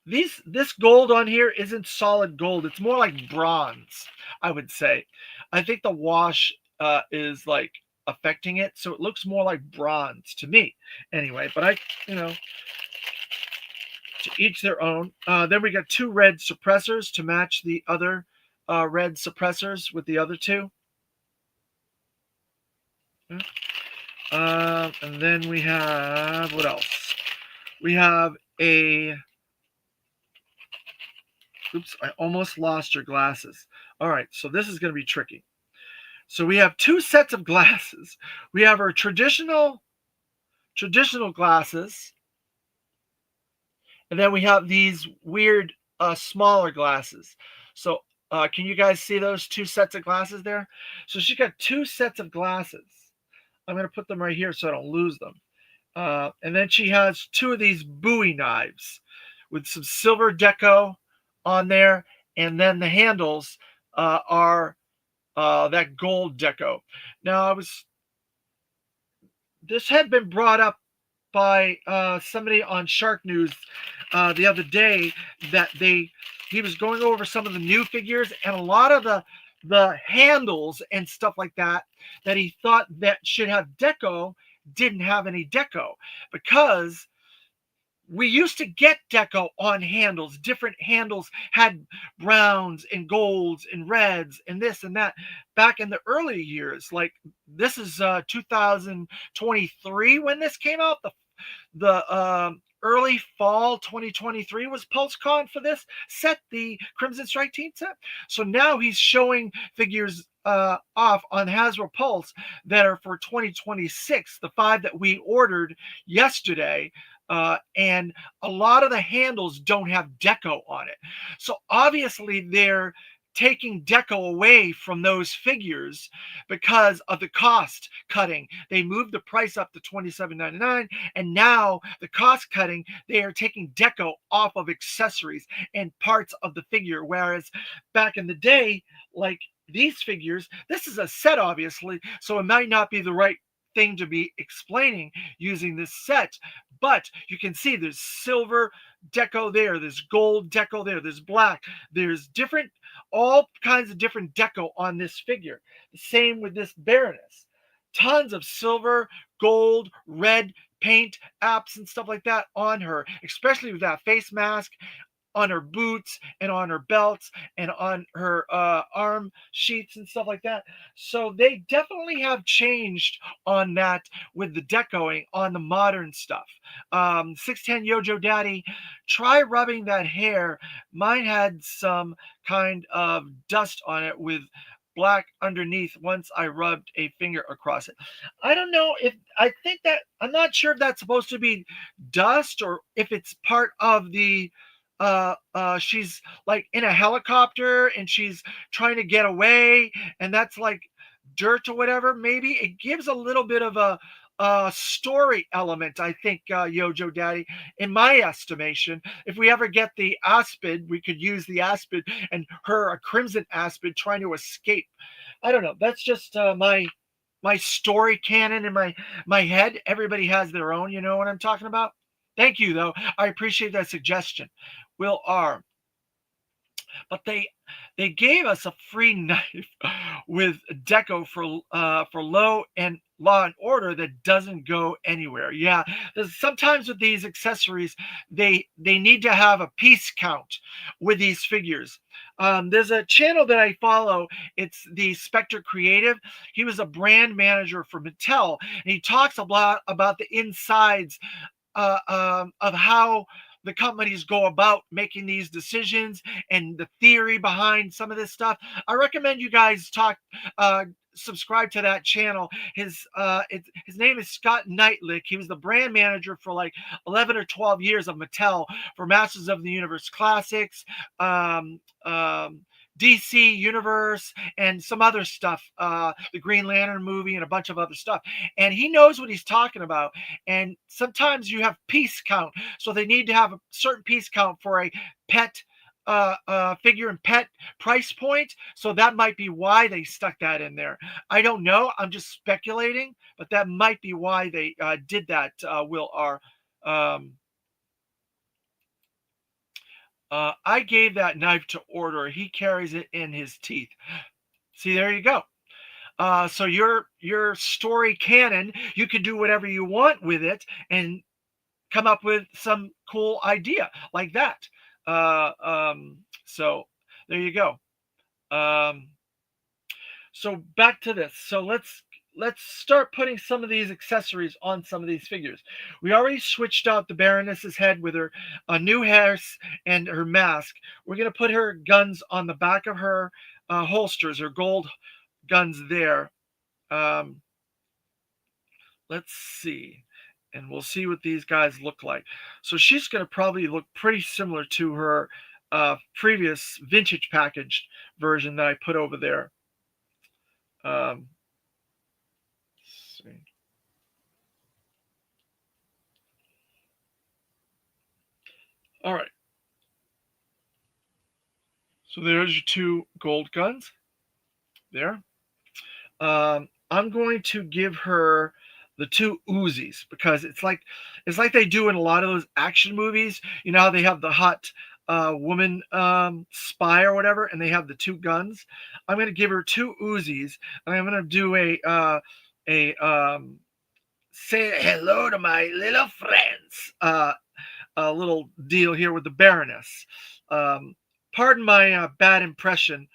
This gold on here isn't solid gold. It's more like bronze, I would say. I think the wash is like affecting it, so it looks more like bronze to me. Anyway, but to each their own. Then we got two red suppressors to match the other red suppressors with the other two. And then we have, what else? We have a, oops, I almost lost your glasses. All right, so this is going to be tricky. So we have two sets of glasses. We have our traditional glasses, and then we have these weird smaller glasses. So can you guys see those two sets of glasses there? So she's got two sets of glasses. I'm going to put them right here so I don't lose them. And then she has two of these Bowie knives with some silver deco on there. And then the handles are that gold deco. Now, this had been brought up by somebody on Shark News the other day that he was going over some of the new figures, and a lot of the handles and stuff like that he thought that should have deco didn't have any deco, because we used to get deco on handles. Different handles had browns and golds and reds and this and that back in the early years. Like, this is 2023 when this came out. The early fall 2023 was PulseCon for this set, the Crimson Strike team set. So now he's showing figures off on Hasbro Pulse that are for 2026, the 5 that we ordered yesterday. And a lot of the handles don't have deco on it. So obviously they're taking deco away from those figures because of the cost cutting. They moved the price up to $27.99, and now the cost cutting, they are taking deco off of accessories and parts of the figure. Whereas back in the day, like these figures, this is a set, obviously, so it might not be the right thing to be explaining using this set, but you can see there's silver deco there, there's gold deco there, there's black, there's different, all kinds of different deco on this figure. The same with this Baroness. Tons of silver, gold, red paint apps and stuff like that on her, especially with that face mask, on her boots and on her belts and on her arm sheets and stuff like that. So they definitely have changed on that with the decoing on the modern stuff. 610 Yojo Daddy, try rubbing that hair. Mine had some kind of dust on it with black underneath once I rubbed a finger across it. I don't know if, I think that, I'm not sure if that's supposed to be dust or if it's part of the she's like in a helicopter and she's trying to get away, and that's like dirt or whatever. Maybe it gives a little bit of a story element, I think, Yojo Daddy, in my estimation. If we ever get the Aspid, we could use the Aspid and her, a Crimson Aspid, trying to escape. I don't know, that's just my story canon in my head. Everybody has their own, you know what I'm talking about. Thank you, though. I appreciate that suggestion. Will R. But they gave us a free knife with deco for Law and Order that doesn't go anywhere. Yeah, sometimes with these accessories, they need to have a piece count with these figures. There's a channel that I follow. It's the Spectre Creative. He was a brand manager for Mattel, and he talks a lot about the insides of how the companies go about making these decisions and the theory behind some of this stuff. I recommend you guys subscribe to that channel. His name is Scott Knightlick. He was the brand manager for like 11 or 12 years of Mattel for Masters of the Universe Classics, um, um, DC Universe, and some other stuff, the Green Lantern movie, and a bunch of other stuff. And he knows what he's talking about. And sometimes you have piece count, so they need to have a certain piece count for a pet figure and pet price point. So that might be why they stuck that in there. I don't know. I'm just speculating, but that might be why they did that. Will R. I gave that knife to Order. He carries it in his teeth. See, there you go. So your story canon, you can do whatever you want with it and come up with some cool idea like that. So there you go. So back to this. So let's start putting some of these accessories on some of these figures. We already switched out the Baroness's head with her new hairs and her mask. We're going to put her guns on the back of her holsters, her gold guns there. Let's see. And we'll see what these guys look like. So she's going to probably look pretty similar to her previous vintage packaged version that I put over there. Let's see. All right. So there's your two gold guns there. I'm going to give her the two Uzis because it's like they do in a lot of those action movies. You know how they have the hot woman spy or whatever, and they have the two guns. I'm going to give her two Uzis, and I'm going to do a say hello to my little friends. A little deal here with the Baroness. Pardon my bad impression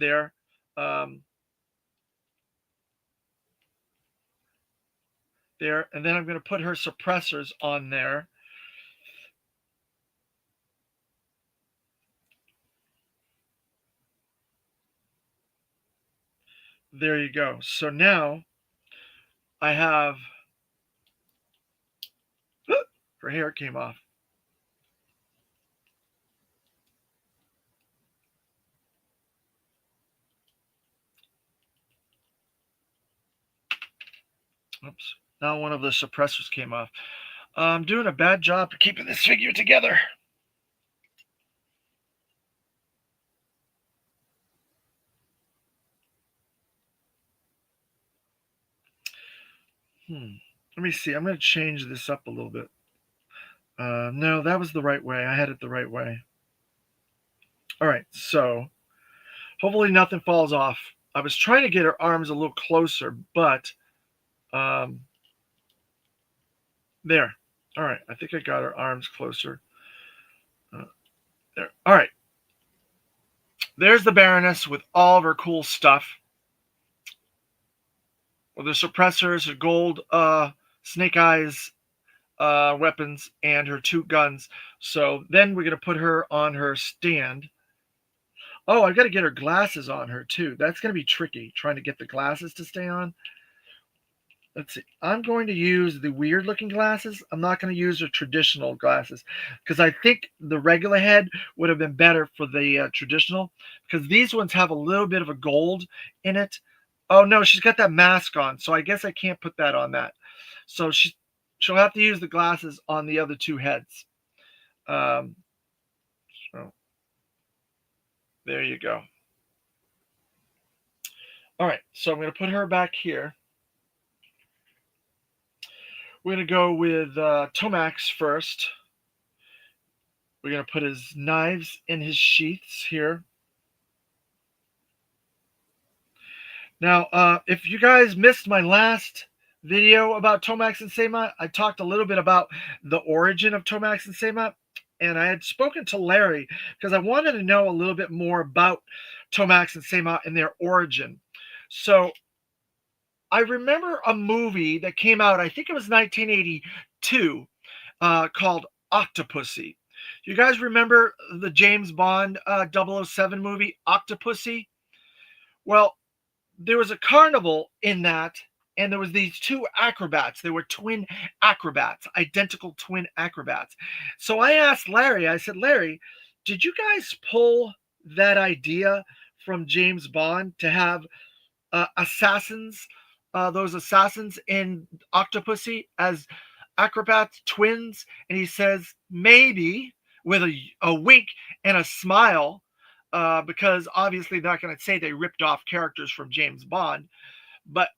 there. There, and then I'm going to put her suppressors on there. There you go. So now I have her hair came off. Oops. Now one of the suppressors came off. I'm doing a bad job of keeping this figure together. Let me see. I'm going to change this up a little bit. No, that was the right way. I had it the right way. All right. So hopefully nothing falls off. I was trying to get her arms a little closer, but there. All right. I think I got her arms closer. There. All right. There's the Baroness with all of her cool stuff. With the suppressors, her gold snake eyes weapons, and her two guns. So then we're going to put her on her stand. Oh, I got to get her glasses on her too. That's going to be tricky, trying to get the glasses to stay on. Let's see. I'm going to use the weird looking glasses. I'm not going to use the traditional glasses because I think the regular head would have been better for the traditional because these ones have a little bit of a gold in it. Oh no, she's got that mask on, so I guess I can't put that on that. So she'll have to use the glasses on the other two heads. So there you go. All right, so I'm going to put her back here. We're going to go with Tomax first. We're going to put his knives in his sheaths here. Now, if you guys missed my last video about Tomax and Sema, I talked a little bit about the origin of Tomax and Sema, and I had spoken to Larry because I wanted to know a little bit more about Tomax and Sema and their origin. So I remember a movie that came out, I think it was 1982, called Octopussy. You guys remember the James Bond 007 movie, Octopussy? Well, there was a carnival in that, and there was these two acrobats. They were twin acrobats, identical twin acrobats. So I asked Larry, I said, Larry, did you guys pull that idea from James Bond to have assassins, those assassins in Octopussy as acrobats, twins? And he says, maybe, with a wink and a smile, because obviously they're not going to say they ripped off characters from James Bond, but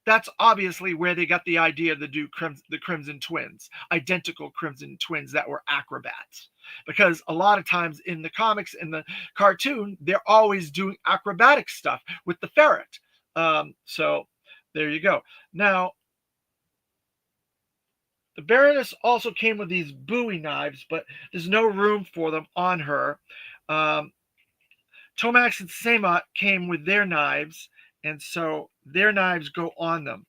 that's obviously where they got the idea to do the Crimson Twins, identical Crimson Twins that were acrobats. Because a lot of times in the comics, in the cartoon, they're always doing acrobatic stuff with the ferret. So there you go. Now, the Baroness also came with these Bowie knives, but there's no room for them on her. Um, Tomax and Samot came with their knives, and so their knives go on them.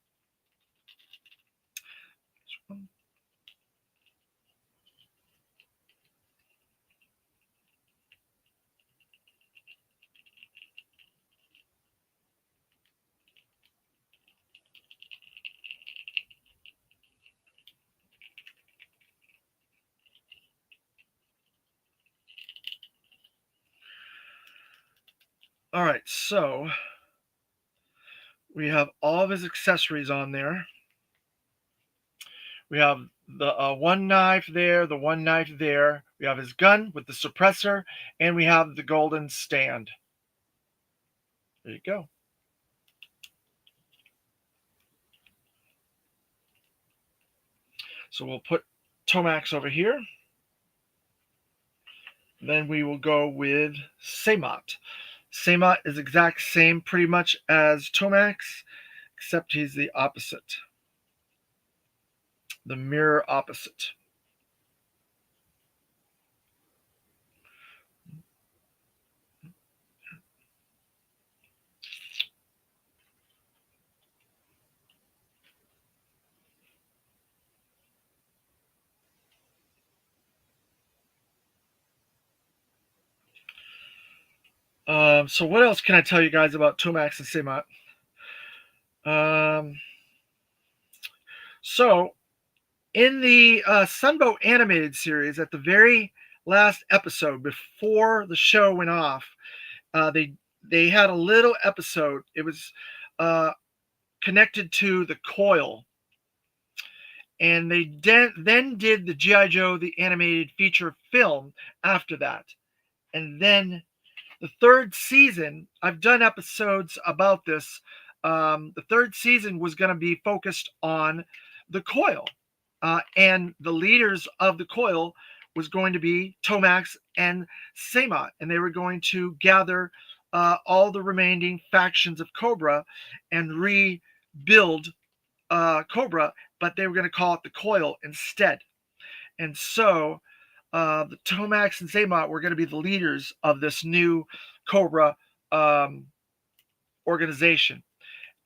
All right, so we have all of his accessories on there. We have the one knife there, the one knife there. We have his gun with the suppressor, and we have the golden stand. There you go. So we'll put Tomax over here. Then we will go with Samot. Samot is exact same pretty much as Tomax, except he's the opposite. The mirror opposite. So what else can I tell you guys about Tomax and Samot? So in the Sunbow animated series, at the very last episode before the show went off, they had a little episode. It was connected to the coil, and they then did the G.I. Joe the animated feature film after that, and then the third season. I've done episodes about this. The third season was going to be focused on the coil. And the leaders of the coil was going to be Tomax and Samot, and they were going to gather all the remaining factions of Cobra and rebuild Cobra, but they were going to call it the coil instead. And so the Tomax and Samot were going to be the leaders of this new Cobra organization.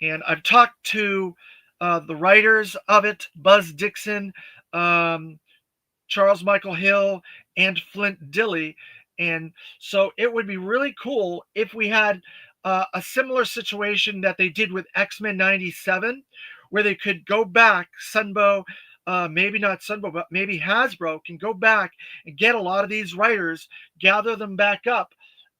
And I've talked to the writers of it, Buzz Dixon, Charles Michael Hill, and Flint Dille. And so it would be really cool if we had a similar situation that they did with X-Men 97, where they could go back, Sunbow, maybe not Sunbow, but maybe Hasbro can go back and get a lot of these writers, gather them back up,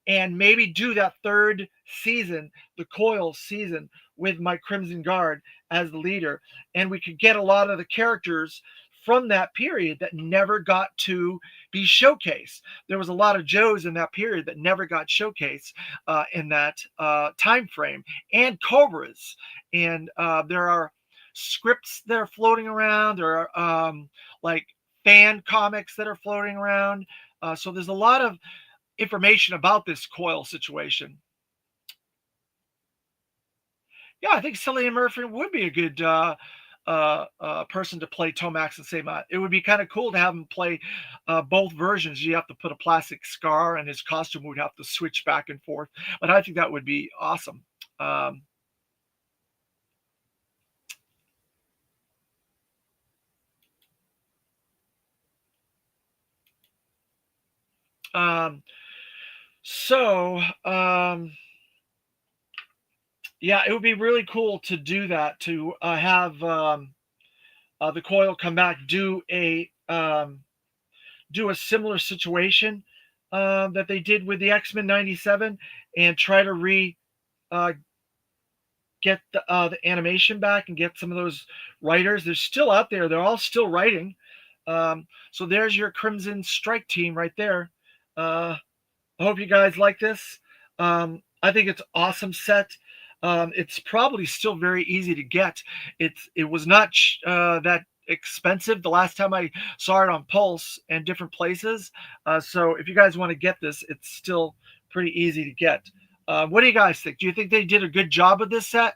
and maybe do that third season, the Coil season, with my Crimson Guard as the leader. And we could get a lot of the characters from that period that never got to be showcased. There was a lot of Joes in that period that never got showcased in that time frame, and Cobras. And there are scripts that are floating around. There are like fan comics that are floating around. So there's a lot of information about this coil situation. Yeah, I think Cillian Murphy would be a good person to play Tomax and Samot. It would be kind of cool to have him play both versions. You have to put a plastic scar, and his costume would have to switch back and forth. But I think that would be awesome. Um, so, Yeah, it would be really cool to do that, to have the Coil come back, do a similar situation that they did with the X-Men '97, and try to uh, get the animation back and get some of those writers. They're still out there. They're all still writing. So there's your Crimson Strike team right there. Uh, I hope you guys like this. I think it's awesome set. It's probably still very easy to get. It was not that expensive the last time I saw it on Pulse and different places. So if you guys want to get this, it's still pretty easy to get. What do you guys think? Do you think they did a good job with this set?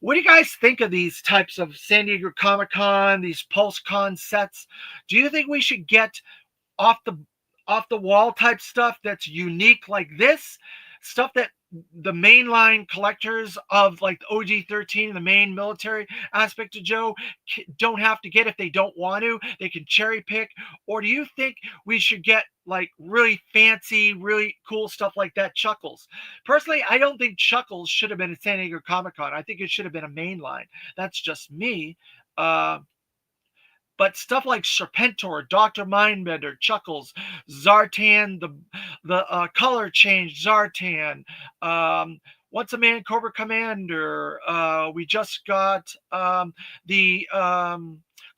What do you guys think of these types of San Diego Comic Con, these Pulse Con sets? Do you think we should get off the off the wall type stuff that's unique like this stuff that the mainline collectors of like the OG-13, the main military aspect of Joe, don't have to get if they don't want to? They can cherry pick. Or do you think we should get like really fancy, really cool stuff like that? Chuckles. Personally, I don't think Chuckles should have been at San Diego Comic Con. I think it should have been a mainline. That's just me. Uh, but stuff like Serpentor, Dr. Mindbender, Chuckles, Zartan, the color change, Zartan, Once a Man Cobra Commander. We just got the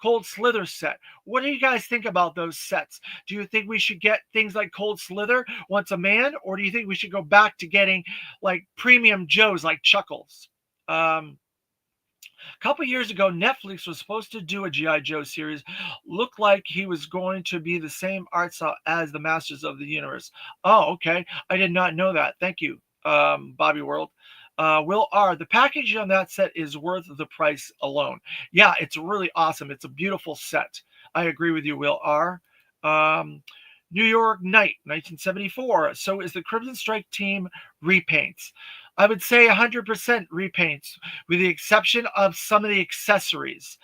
Cold Slither set. What do you guys think about those sets? Do you think we should get things like Cold Slither, Once a Man, or do you think we should go back to getting like premium Joes like Chuckles? A couple years ago, Netflix was supposed to do a G.I. Joe series. Looked like he was going to be the same art style as the Masters of the Universe. Oh, okay. I did not know that. Thank you, Bobby World. Will R. The package on that set is worth the price alone. Yeah, it's really awesome. It's a beautiful set. I agree with you, Will R. Um, New York Night, 1974. So is the Crimson Strike team repaints? I would say 100% repaints, with the exception of some of the accessories.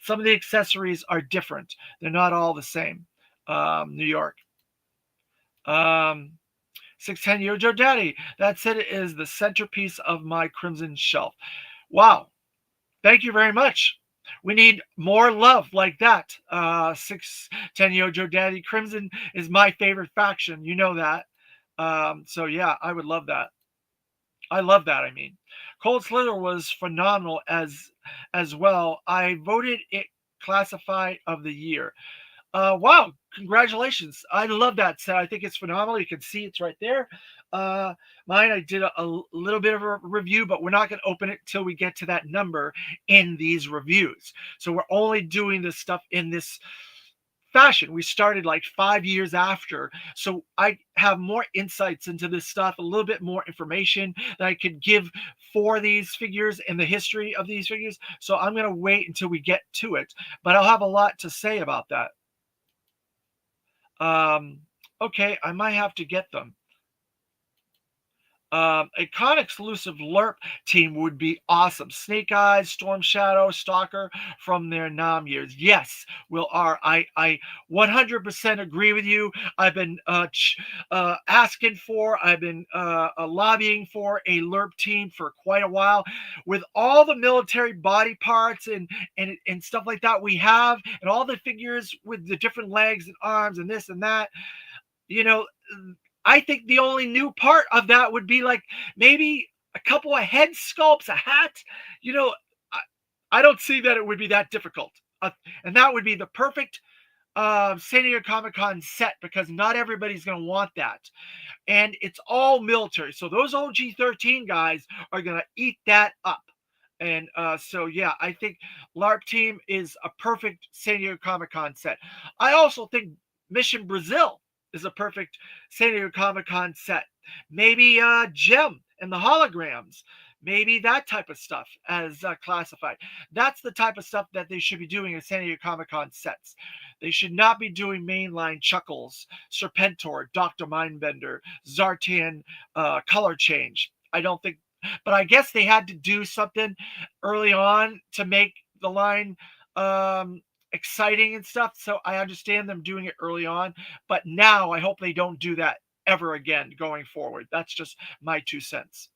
Some of the accessories are different. They're not all the same. New York. 610 Yojo Daddy. That set is the centerpiece of my Crimson shelf. Wow. Thank you very much. We need more love like that. 610 Yojo Daddy. Crimson is my favorite faction. You know that. So yeah, I would love that. I love that. I mean, Cold Slither was phenomenal as well. I voted it classified of the year. Wow, congratulations. I love that set. I think it's phenomenal. You can see it's right there. Uh, Mine, I did a little bit of a review, but we're not going to open it till we get to that number in these reviews. So we're only doing this stuff in this fashion. We started like 5 years after. So I have more insights into this stuff, a little bit more information that I could give for these figures and the history of these figures. So I'm going to wait until we get to it, but I'll have a lot to say about that. Okay, I might have to get them. A con exclusive LERP team would be awesome. Snake Eyes, Storm Shadow, Stalker from their Nam years. Yes, Will R. I 100% agree with you. I've been asking for, I've been lobbying for a LERP team for quite a while. With all the military body parts and stuff like that we have, and all the figures with the different legs and arms and this and that, you know, I think the only new part of that would be like maybe a couple of head sculpts, a hat. You know, I don't see that it would be that difficult. And that would be the perfect San Diego Comic Con set, because not everybody's going to want that. And it's all military. So those OG-13 guys are going to eat that up. And so, yeah, I think LARP team is a perfect San Diego Comic Con set. I also think Mission Brazil is a perfect San Diego Comic Con set. Maybe Gem and the holograms. Maybe that type of stuff as classified. That's the type of stuff that they should be doing in San Diego Comic Con sets. They should not be doing mainline Chuckles, Serpentor, Dr. Mindbender, Zartan color change. I don't think, but I guess they had to do something early on to make the line exciting and stuff. So I understand them doing it early on, but now I hope they don't do that ever again going forward. That's just my 2 cents.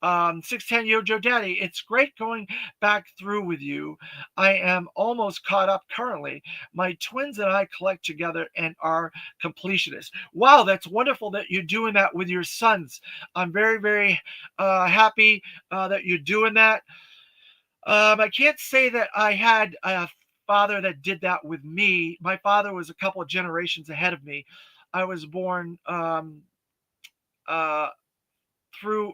610 Yojo Daddy, it's great going back through with you. I am almost caught up currently. My twins and I collect together and are completionists. Wow, that's wonderful that you're doing that with your sons. I'm very, very happy that you're doing that. I can't say that I had a father that did that with me. My father was a couple of generations ahead of me. I was born uh, through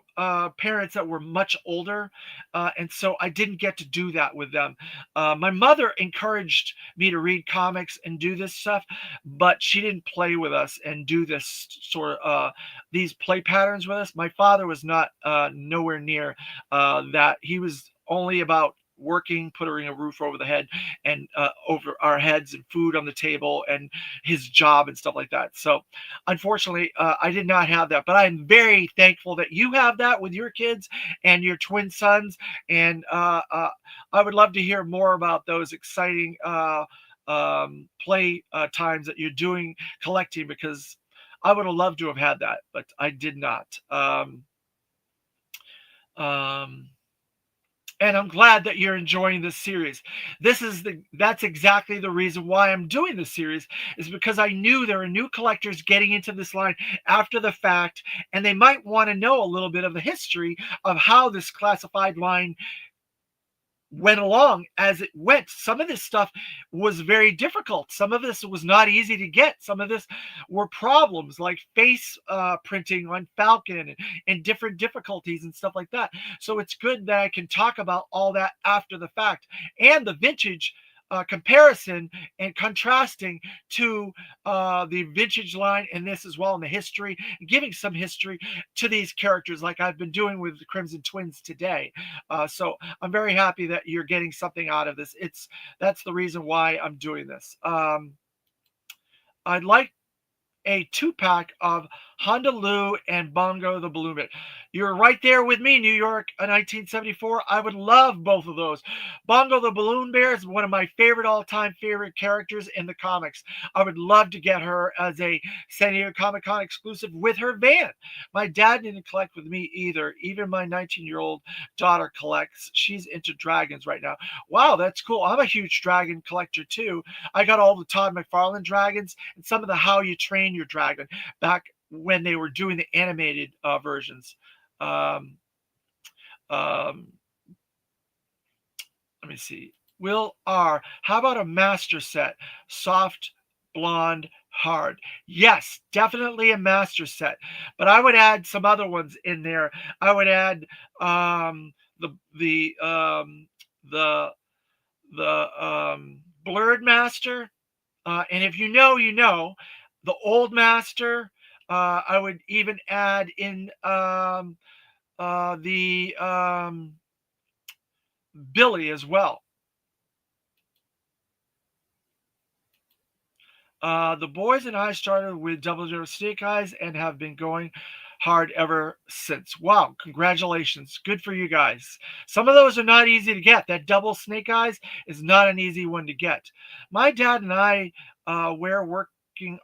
parents that were much older, and so I didn't get to do that with them. My mother encouraged me to read comics and do this stuff, but she didn't play with us and do this sort of these play patterns with us. My father was not nowhere near that. He was only about working, putting a roof over the head and over our heads and food on the table and his job and stuff like that. So unfortunately, I did not have that, but I'm very thankful that you have that with your kids and your twin sons. And I would love to hear more about those exciting play times that you're doing collecting, because I would have loved to have had that, but I did not. Um, and I'm glad that you're enjoying this series. That's exactly the reason why I'm doing this series, is because I knew there are new collectors getting into this line after the fact, and they might want to know a little bit of the history of how this classified line went along as it went. Some of this stuff was very difficult. Some of this was not easy to get. Some of this were problems like face printing on Falcon and different difficulties and stuff like that. So it's good that I can talk about all that after the fact, and the vintage comparison and contrasting to the vintage line in this as well, and the history, giving some history to these characters like I've been doing with the Crimson Twins today. So I'm very happy that you're getting something out of this. That's the reason why I'm doing this. I'd like a 2-pack of Honolulu and Bongo the Balloon Bear. You're right there with me, New York, 1974. I would love both of those. Bongo the Balloon Bear is one of my all-time favorite characters in the comics. I would love to get her as a San Diego Comic-Con exclusive with her van. My dad didn't collect with me either. Even my 19-year-old daughter collects. She's into dragons right now. Wow, that's cool. I'm a huge dragon collector too. I got all the Todd McFarlane dragons and some of the How You Train Your Dragon back when they were doing the animated versions. Um, um, let me see. Will R. How about a master set? Soft, blonde, hard. Yes, definitely a master set. But I would add some other ones in there. I would add the blurred master. And if you know, you know, the old master. I would even add in the Billy as well. The boys and I started with Double Zero Snake Eyes and have been going hard ever since. Wow, congratulations. Good for you guys. Some of those are not easy to get. That double Snake Eyes is not an easy one to get. My dad and I were working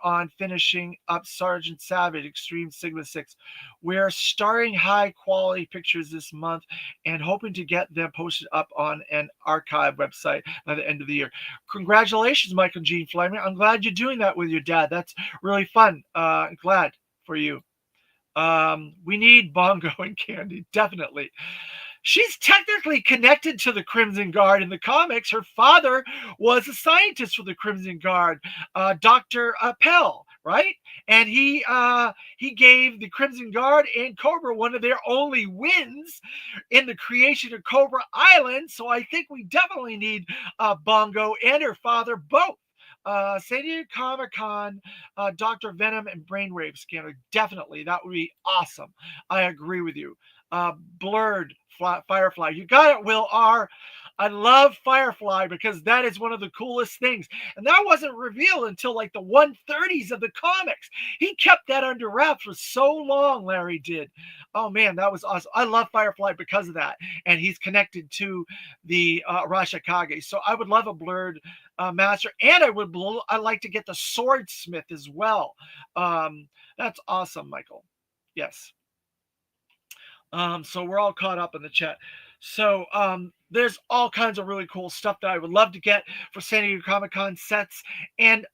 on finishing up Sergeant Savage Extreme Sigma 6. We're starting high quality pictures this month and hoping to get them posted up on an archive website by the end of the year. Congratulations, Michael Gene Fleming. I'm glad you're doing that with your dad. That's really fun. Glad for you. We need Bongo and Candy, definitely. She's technically connected to the Crimson Guard in the comics. Her father was a scientist for the Crimson Guard, Dr. Pell, right? And he gave the Crimson Guard and Cobra one of their only wins in the creation of Cobra Island. So I think we definitely need Bongo and her father both. San Diego Comic Con, Dr. Venom and Brainwave Scanner. Definitely. That would be awesome. I agree with you. Blurred Firefly. You got it, Will R. I love Firefly because that is one of the coolest things. And that wasn't revealed until like the 130s of the comics. He kept that under wraps for so long, Larry did. Oh man, that was awesome. I love Firefly because of that. And he's connected to the Rashikage. So I would love a blurred master. And I like to get the Swordsmith as well. That's awesome, Michael. Yes. So we're all caught up in the chat. So there's all kinds of really cool stuff that I would love to get for San Diego Comic Con sets, and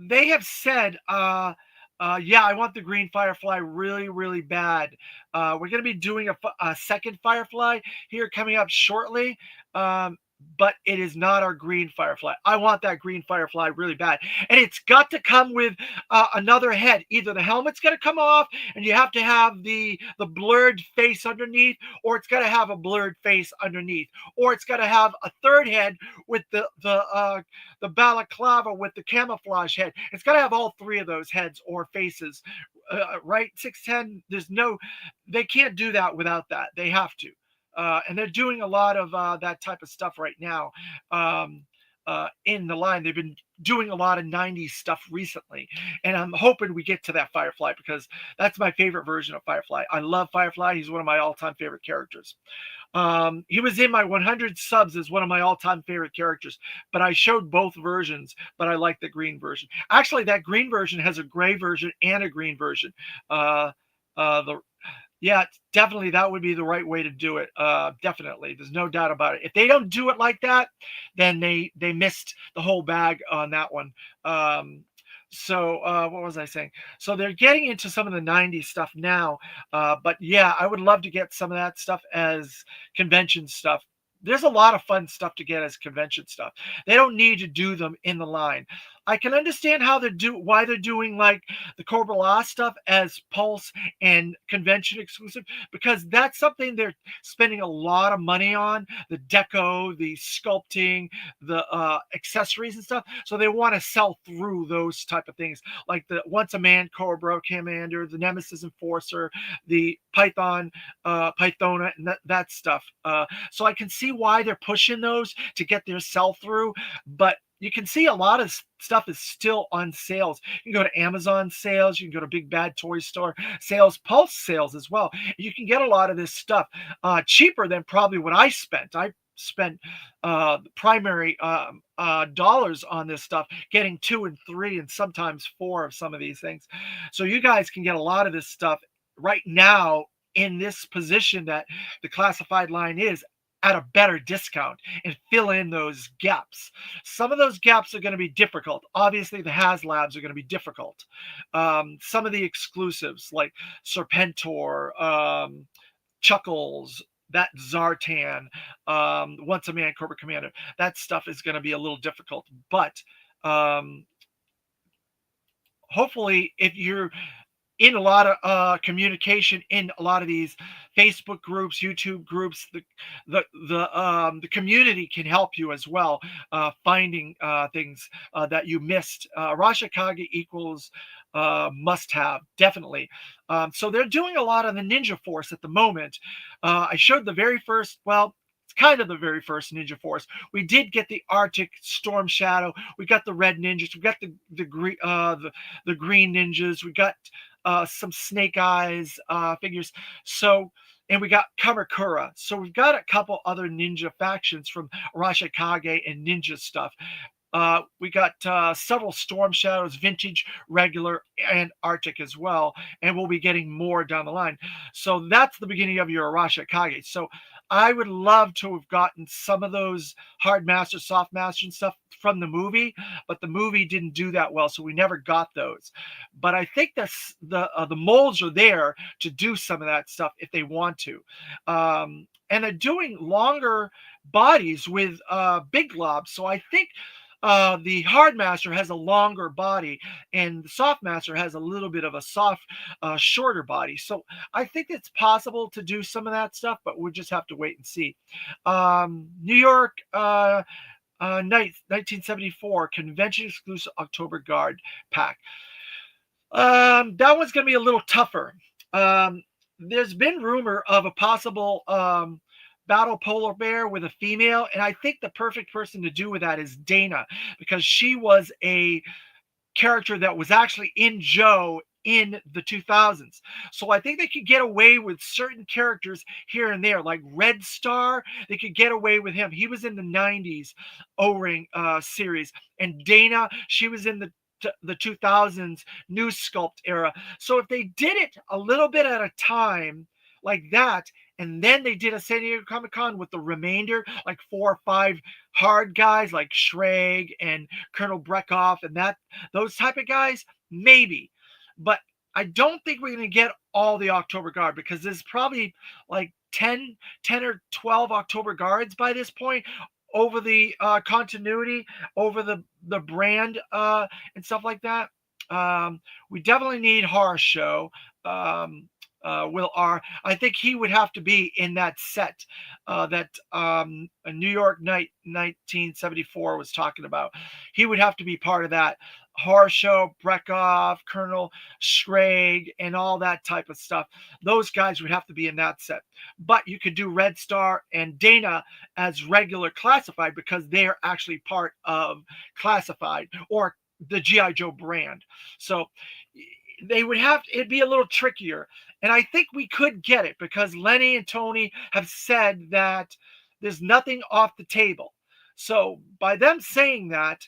they have said, yeah, I want the green Firefly really, really bad. We're going to be doing a second Firefly here coming up shortly. Um, but it is not our green Firefly. I want that green Firefly really bad. And it's got to come with another head. Either the helmet's going to come off and you have to have the blurred face underneath, or it's got to have a blurred face underneath, or it's got to have a third head with the balaclava with the camouflage head. It's got to have all three of those heads or faces, right? 610. They can't do that without that. They have to. And they're doing a lot of that type of stuff right now in the line. They've been doing a lot of 90s stuff recently, and I'm hoping we get to that Firefly because that's my favorite version of Firefly. I love Firefly. He's one of my all-time favorite characters. He was in my 100 subs as one of my all-time favorite characters, but I showed both versions, but I like the green version. Actually, that green version has a gray version and a green version. The Yeah, definitely that would be the right way to do it. Definitely, there's no doubt about it. If they don't do it like that, then they missed the whole bag on that one. What was I saying? So they're getting into some of the 90s stuff now. But yeah, I would love to get some of that stuff as convention stuff. There's a lot of fun stuff to get as convention stuff. They don't need to do them in the line. I can understand why they're doing like the Cobra La stuff as Pulse and convention exclusive, because that's something they're spending a lot of money on, the deco, the sculpting, the accessories and stuff. So they want to sell through those type of things, like the Once a Man Cobra Commander, the Nemesis Enforcer, the Python, Pythona, and that stuff. So I can see why they're pushing those to get their sell through, but you can see a lot of stuff is still on sales. You can go to Amazon sales, you can go to Big Bad Toy Store sales, Pulse sales as well. You can get a lot of this stuff cheaper than probably what I spent. I spent primary dollars on this stuff, getting 2 and 3 and sometimes 4 of some of these things. So you guys can get a lot of this stuff right now in this position that the classified line is, at a better discount, and fill in those gaps. Some of those gaps are going to be difficult. Obviously, the HasLabs are going to be difficult. Some of the exclusives like Serpentor, Chuckles, that Zartan, Once a Man Cobra Commander, that stuff is going to be a little difficult. But hopefully, if you're in a lot of communication in a lot of these Facebook groups, YouTube groups, the community can help you as well, finding things that you missed. Arashikage equals must have, definitely. So they're doing a lot on the Ninja Force at the moment. I showed the very first, well, it's kind of the very first Ninja Force. We did get the Arctic Storm Shadow. We got the Red Ninjas. We got the Green Ninjas. We got some Snake Eyes figures. So, and we got Kamakura. So we've got a couple other ninja factions from Arashikage and ninja stuff. We got several Storm Shadows, vintage, regular, and Arctic as well, and we'll be getting more down the line. So that's the beginning of your Arashikage. So I would love to have gotten some of those hard master, soft master, and stuff from the movie, but the movie didn't do that well, so we never got those. But I think that's the molds are there to do some of that stuff if they want to, and they're doing longer bodies with big globs. So I think the hard master has a longer body and the soft master has a little bit of a soft shorter body. So I think it's possible to do some of that stuff, but we'll just have to wait and see. New York 1974 convention exclusive October Guard pack. That one's going to be a little tougher. There's been rumor of a possible battle polar bear with a female, and I think the perfect person to do with that is Dana, because she was a character that was actually in Joe in the 2000s. So I think they could get away with certain characters here and there, like Red Star. They could get away with him. He was in the 90s O-Ring series, and Dana, she was in the 2000s new sculpt era. So if they did it a little bit at a time, like that. And then they did a San Diego Comic-Con with the remainder, like 4 or 5 hard guys like Schrag and Colonel Brekhoff and those type of guys, maybe. But I don't think we're going to get all the October Guard, because there's probably like 10 or 12 October Guards by this point, over the continuity, over the brand and stuff like that. We definitely need Horror Show. Will R. I think he would have to be in that set that a New York Night 1974 was talking about. He would have to be part of that. Horror Show, Brekhoff, Colonel Schrag, and all that type of stuff. Those guys would have to be in that set. But you could do Red Star and Dana as regular Classified, because they're actually part of Classified or the G.I. Joe brand. So they would have, it'd be a little trickier. And I think we could get it, because Lenny and Tony have said that there's nothing off the table. So by them saying that,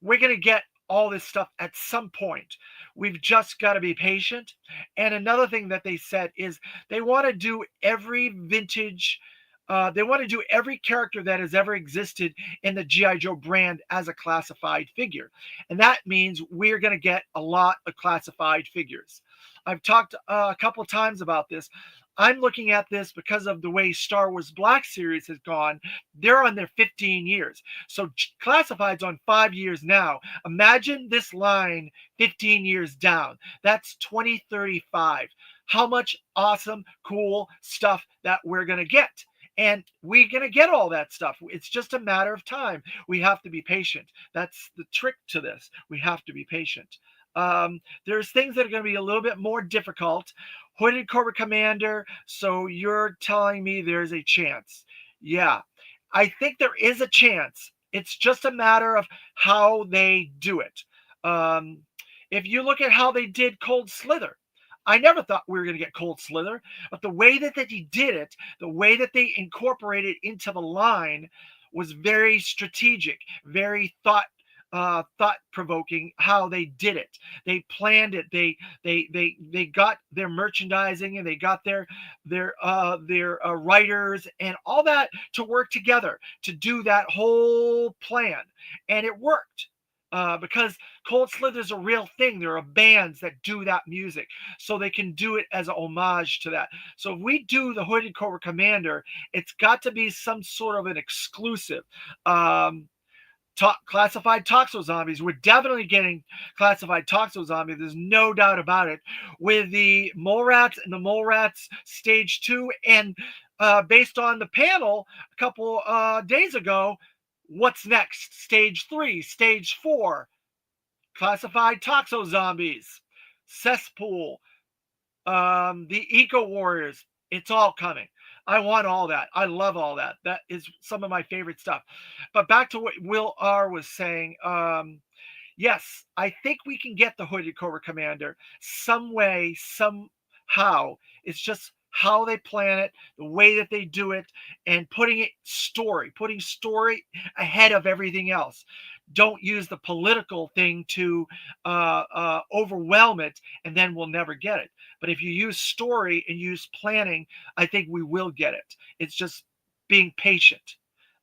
we're going to get all this stuff at some point. We've just got to be patient. And another thing that they said is they want to do every vintage, they want to do every character that has ever existed in the G.I. Joe brand as a Classified figure. And that means we're going to get a lot of Classified figures. I've talked a couple times about this. I'm looking at this because of the way Star Wars Black Series has gone. They're on their 15 years. So Classified's on 5 years now. Imagine this line 15 years down. That's 2035. How much awesome, cool stuff that we're going to get. And we're going to get all that stuff. It's just a matter of time. We have to be patient. That's the trick to this. We have to be patient. There's things that are going to be a little bit more difficult. Hooded Cobra Commander. So you're telling me there's a chance? Yeah, I think there is a chance. It's just a matter of how they do it. If you look at how they did Cold Slither, I never thought we were going to get Cold Slither, but the way that he did it, the way that they incorporated into the line was very strategic, very thought-provoking. How they did it, they planned it, they got their merchandising, and they got their writers and all that to work together to do that whole plan, and it worked. Because Cold Slither's a real thing. There are bands that do that music, so they can do it as a homage to that. So if we do the Hooded Cobra Commander, it's got to be some sort of an exclusive. Classified Toxo Zombies. We're definitely getting Classified Toxo Zombies. There's no doubt about it. With the Mole Rats and the Mole Rats Stage 2, and based on the panel a couple days ago, what's next? Stage 3, Stage 4, Classified Toxo Zombies, Cesspool, the Eco Warriors. It's all coming. I want all that. I love all that. That is some of my favorite stuff. But back to what Will R was saying. Yes, I think we can get the Hooded Cobra Commander some way, somehow. It's just how they plan it, the way that they do it, and putting story ahead of everything else. Don't use the political thing to overwhelm it, and then we'll never get it. But if you use story and use planning, I think we will get it. It's just being patient.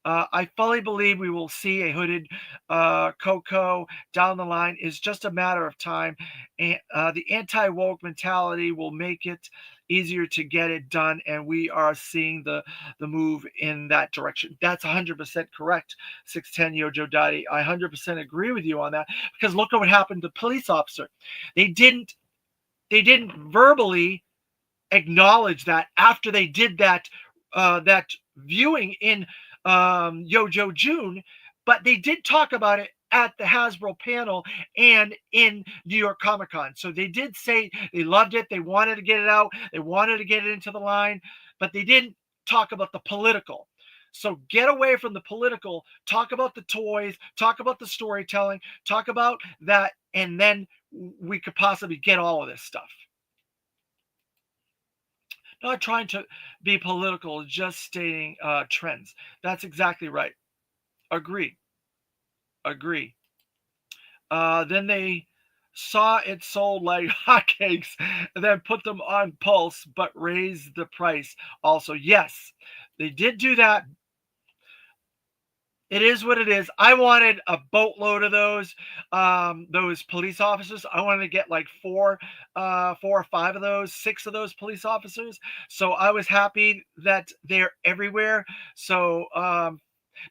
I fully believe we will see a Hooded Coco down the line. It's just a matter of time. And the anti-woke mentality will make it easier to get it done, and we are seeing the move in that direction. That's 100% correct, 610 Yojo Daddy. I 100% agree with you on that, because look at what happened to the police officer. They didn't verbally acknowledge that after they did that viewing in Yojo June, but they did talk about it at the Hasbro panel and in New York Comic Con. So they did say they loved it. They wanted to get it out. They wanted to get it into the line, but they didn't talk about the political. So get away from the political, talk about the toys, talk about the storytelling, talk about that, and then we could possibly get all of this stuff. Not trying to be political, just stating trends. That's exactly right. Agree. Then they saw it sold like hotcakes and then put them on Pulse, but raised the price also. Yes, they did do that. It is what it is. I wanted a boatload of those police officers. I wanted to get like four or five of those, six of those police officers. So I was happy that they're everywhere. So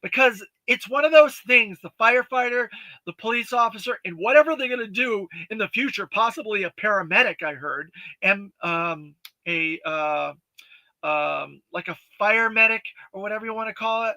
because it's one of those things, the firefighter, the police officer, and whatever they're going to do in the future, possibly a paramedic, I heard, and a like a fire medic or whatever you want to call it.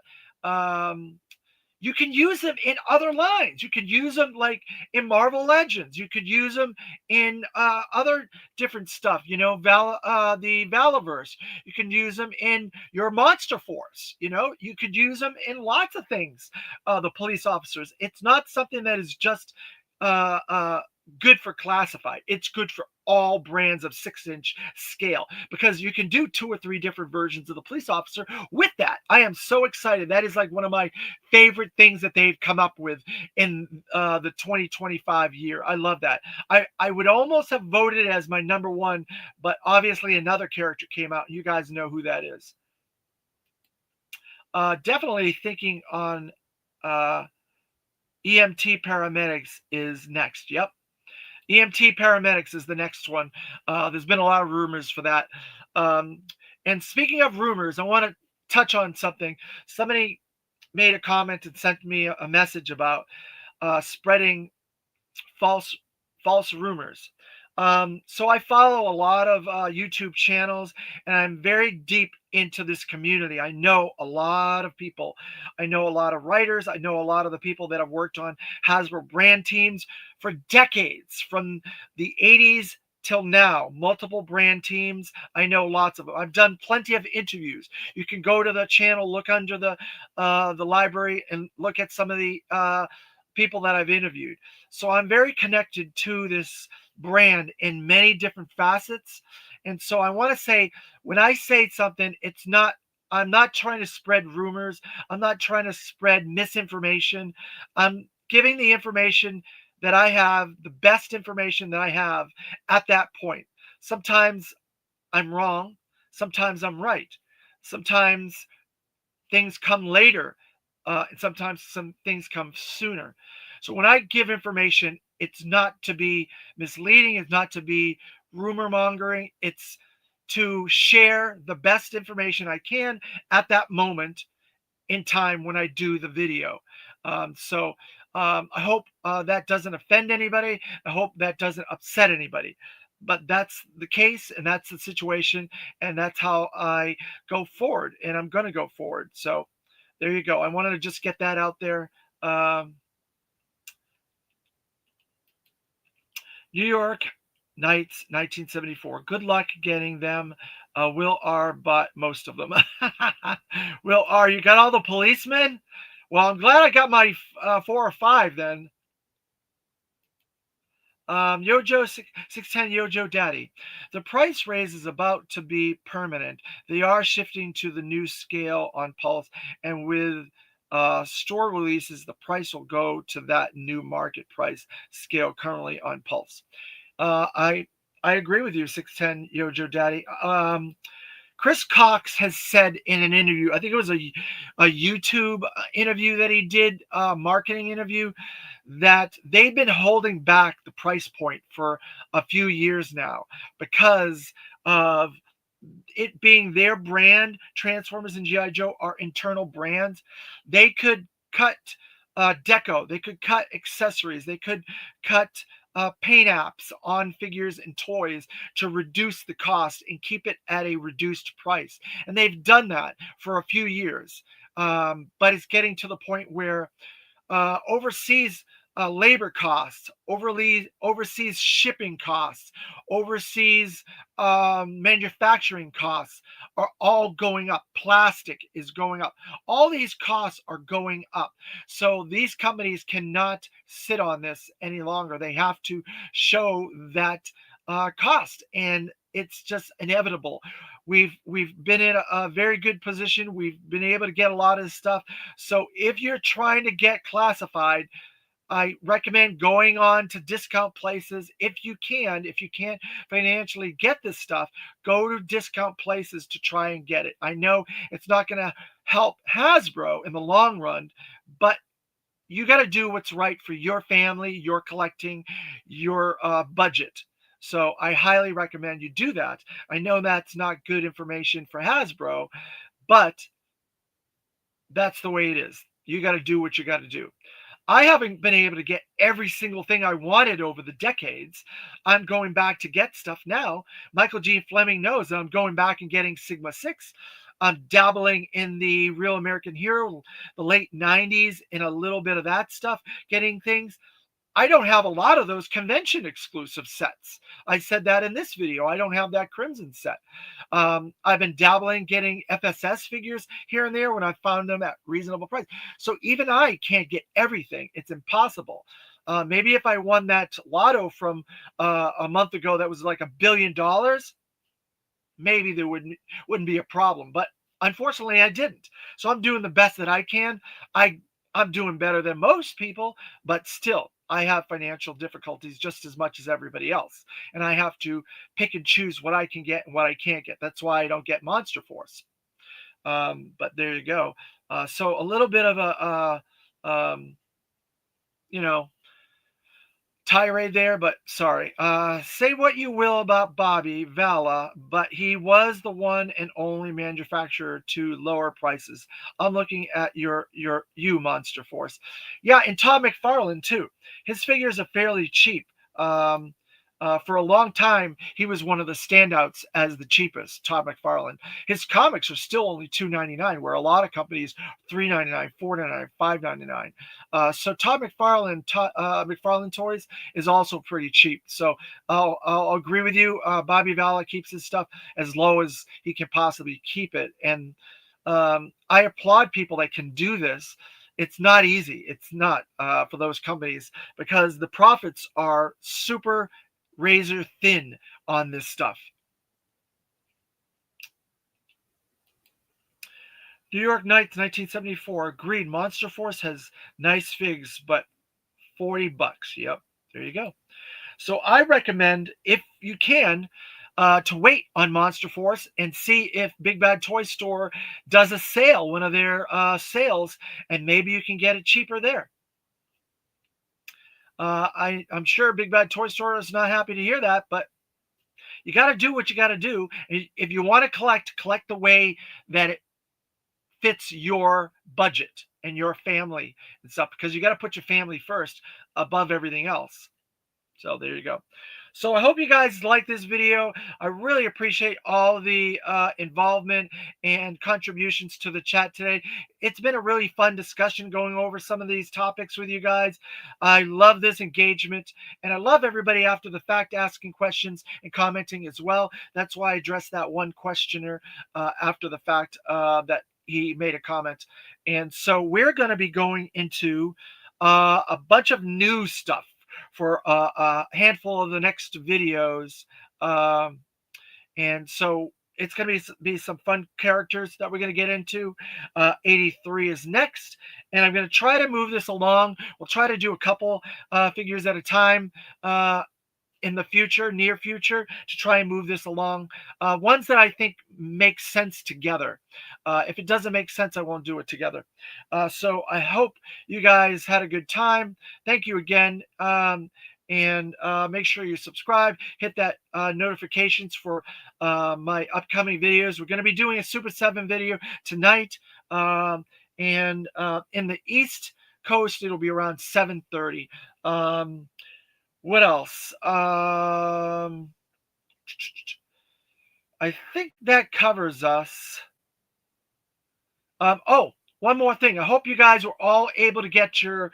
You can use them in other lines. You could use them like in Marvel Legends. You could use them in other different stuff. The Valaverse. You can use them in your Monster Force. You could use them in lots of things. The police officers. It's not something that is just uh, uh, good for classified. It's good for all brands of 6-inch scale because you can do 2 or 3 different versions of the police officer with that. I am so excited. That is like one of my favorite things that they've come up with in the 2025 year. I love that. I would almost have voted it as my number one, but obviously another character came out. You guys know who that is. Definitely thinking on EMT paramedics is next. Yep. EMT paramedics is the next one. There's been a lot of rumors for that. And speaking of rumors, I want to touch on something. Somebody made a comment and sent me a message about spreading false rumors. So I follow a lot of YouTube channels, and I'm very deep into this community. I know a lot of people. I know a lot of writers. I know a lot of the people that have worked on Hasbro brand teams for decades, from the 80s till now. Multiple brand teams. I know lots of them. I've done plenty of interviews. You can go to the channel, look under the library, and look at some of the people that I've interviewed. So I'm very connected to this brand in many different facets. And so I want to say, when I say something, I'm not trying to spread rumors. I'm not trying to spread misinformation. I'm giving the information that I have, the best information that I have at that point. Sometimes I'm wrong. Sometimes I'm right. Sometimes things come later. And sometimes some things come sooner. So when I give information, it's not to be misleading. It's not to be rumor mongering. It's to share the best information I can at that moment in time when I do the video. I hope that doesn't offend anybody. I hope that doesn't upset anybody. But that's the case, and that's the situation, and that's how I go forward, and I'm going to go forward. So there you go. I wanted to just get that out there. New York Knights, 1974. Good luck getting them. Will R bought most of them. Will R, you got all the policemen? Well, I'm glad I got my 4 or 5 then. Yojo 610 Yojo Daddy. The price raise is about to be permanent. They are shifting to the new scale on Pulse, and with store releases, the price will go to that new market price scale currently on Pulse. I agree with you, 610 Yojo Daddy. Chris Cox has said in an interview, I think it was a YouTube interview that he did, marketing interview, that they've been holding back the price point for a few years now because of it being their brand. Transformers and G.I. Joe are internal brands. They could cut deco, they could cut accessories, they could cut paint apps on figures and toys to reduce the cost and keep it at a reduced price. And they've done that for a few years. But it's getting to the point where overseas labor costs, overseas shipping costs, overseas manufacturing costs are all going up. Plastic is going up. All these costs are going up. So these companies cannot sit on this any longer. They have to show that cost, and it's just inevitable. We've been in a very good position. We've been able to get a lot of this stuff. So if you're trying to get classified, I recommend going on to discount places if you can. If you can't financially get this stuff, go to discount places to try and get it. I know it's not going to help Hasbro in the long run, but you got to do what's right for your family, your collecting, your budget. So I highly recommend you do that. I know that's not good information for Hasbro, but that's the way it is. You got to do what you got to do. I haven't been able to get every single thing I wanted over the decades. I'm going back to get stuff now. Michael G. Fleming knows that I'm going back and getting Sigma 6. I'm dabbling in the Real American Hero, the late 90s, in a little bit of that stuff, getting things. I don't have a lot of those convention exclusive sets. I said that in this video. I don't have that Crimson set. I've been dabbling getting FSS figures here and there when I found them at reasonable price. So even I can't get everything. It's impossible. Maybe if I won that lotto from a month ago that was like $1 billion, maybe there wouldn't be a problem. But unfortunately, I didn't. So I'm doing the best that I can. I'm doing better than most people, but still, I have financial difficulties just as much as everybody else. And I have to pick and choose what I can get and what I can't get. That's why I don't get Monster Force. But there you go. So a little bit of a, tirade there, but sorry. Say what you will about Bobby Vala, but he was the one and only manufacturer to lower prices. I'm looking at you Monster Force. Yeah, and Todd McFarlane too. His figures are fairly cheap. For a long time, he was one of the standouts as the cheapest, Todd McFarlane. His comics are still only $2.99, where a lot of companies $3.99, $4.99, $5.99. So Todd McFarlane, McFarlane Toys is also pretty cheap. So I'll agree with you. Bobby Vala keeps his stuff as low as he can possibly keep it. And I applaud people that can do this. It's not easy. It's not for those companies because the profits are super razor thin on this stuff. New York Knights 1974. Agreed. Monster Force has nice figs, but $40. Yep, there you go. So I recommend, if you can, to wait on Monster Force and see if Big Bad Toy Store does a sale, one of their sales, and maybe you can get it cheaper there. I'm sure Big Bad Toy Store is not happy to hear that, but you got to do what you got to do. If you want to collect the way that it fits your budget and your family and stuff, because you got to put your family first above everything else. So there you go. So I hope you guys like this video. I really appreciate all the involvement and contributions to the chat today. It's been a really fun discussion going over some of these topics with you guys. I love this engagement, and I love everybody after the fact asking questions and commenting as well. That's why I addressed that one questioner after the fact that he made a comment. And so we're going to be going into a bunch of new stuff for a handful of the next videos. And so it's going to be some fun characters that we're going to get into. 83 is next. And I'm going to try to move this along. We'll try to do a couple figures at a time in the future, near future, to try and move this along. Ones that I think make sense together. If it doesn't make sense, I won't do it together. So I hope you guys had a good time. Thank you again. And make sure you subscribe, hit that notifications for my upcoming videos. We're going to be doing a Super 7 video tonight. And in the East Coast, it'll be around 7:30. What else? I think that covers us. Oh, one more thing. I hope you guys were all able to get your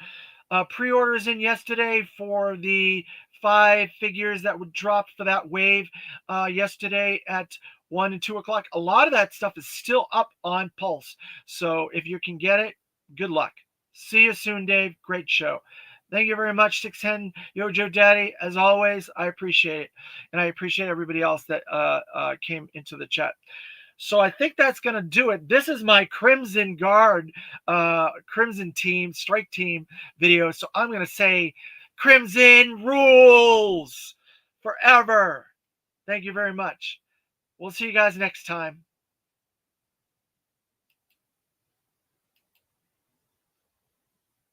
pre-orders in yesterday for the 5 figures that would drop for that wave yesterday at 1 and 2 o'clock. A lot of that stuff is still up on Pulse. So if you can get it, good luck. See you soon, Dave. Great show. Thank you very much, 610 Yojo Daddy. As always, I appreciate it. And I appreciate everybody else that came into the chat. So I think that's going to do it. This is my Crimson Guard, Crimson Team, Strike Team video. So I'm going to say Crimson rules forever. Thank you very much. We'll see you guys next time.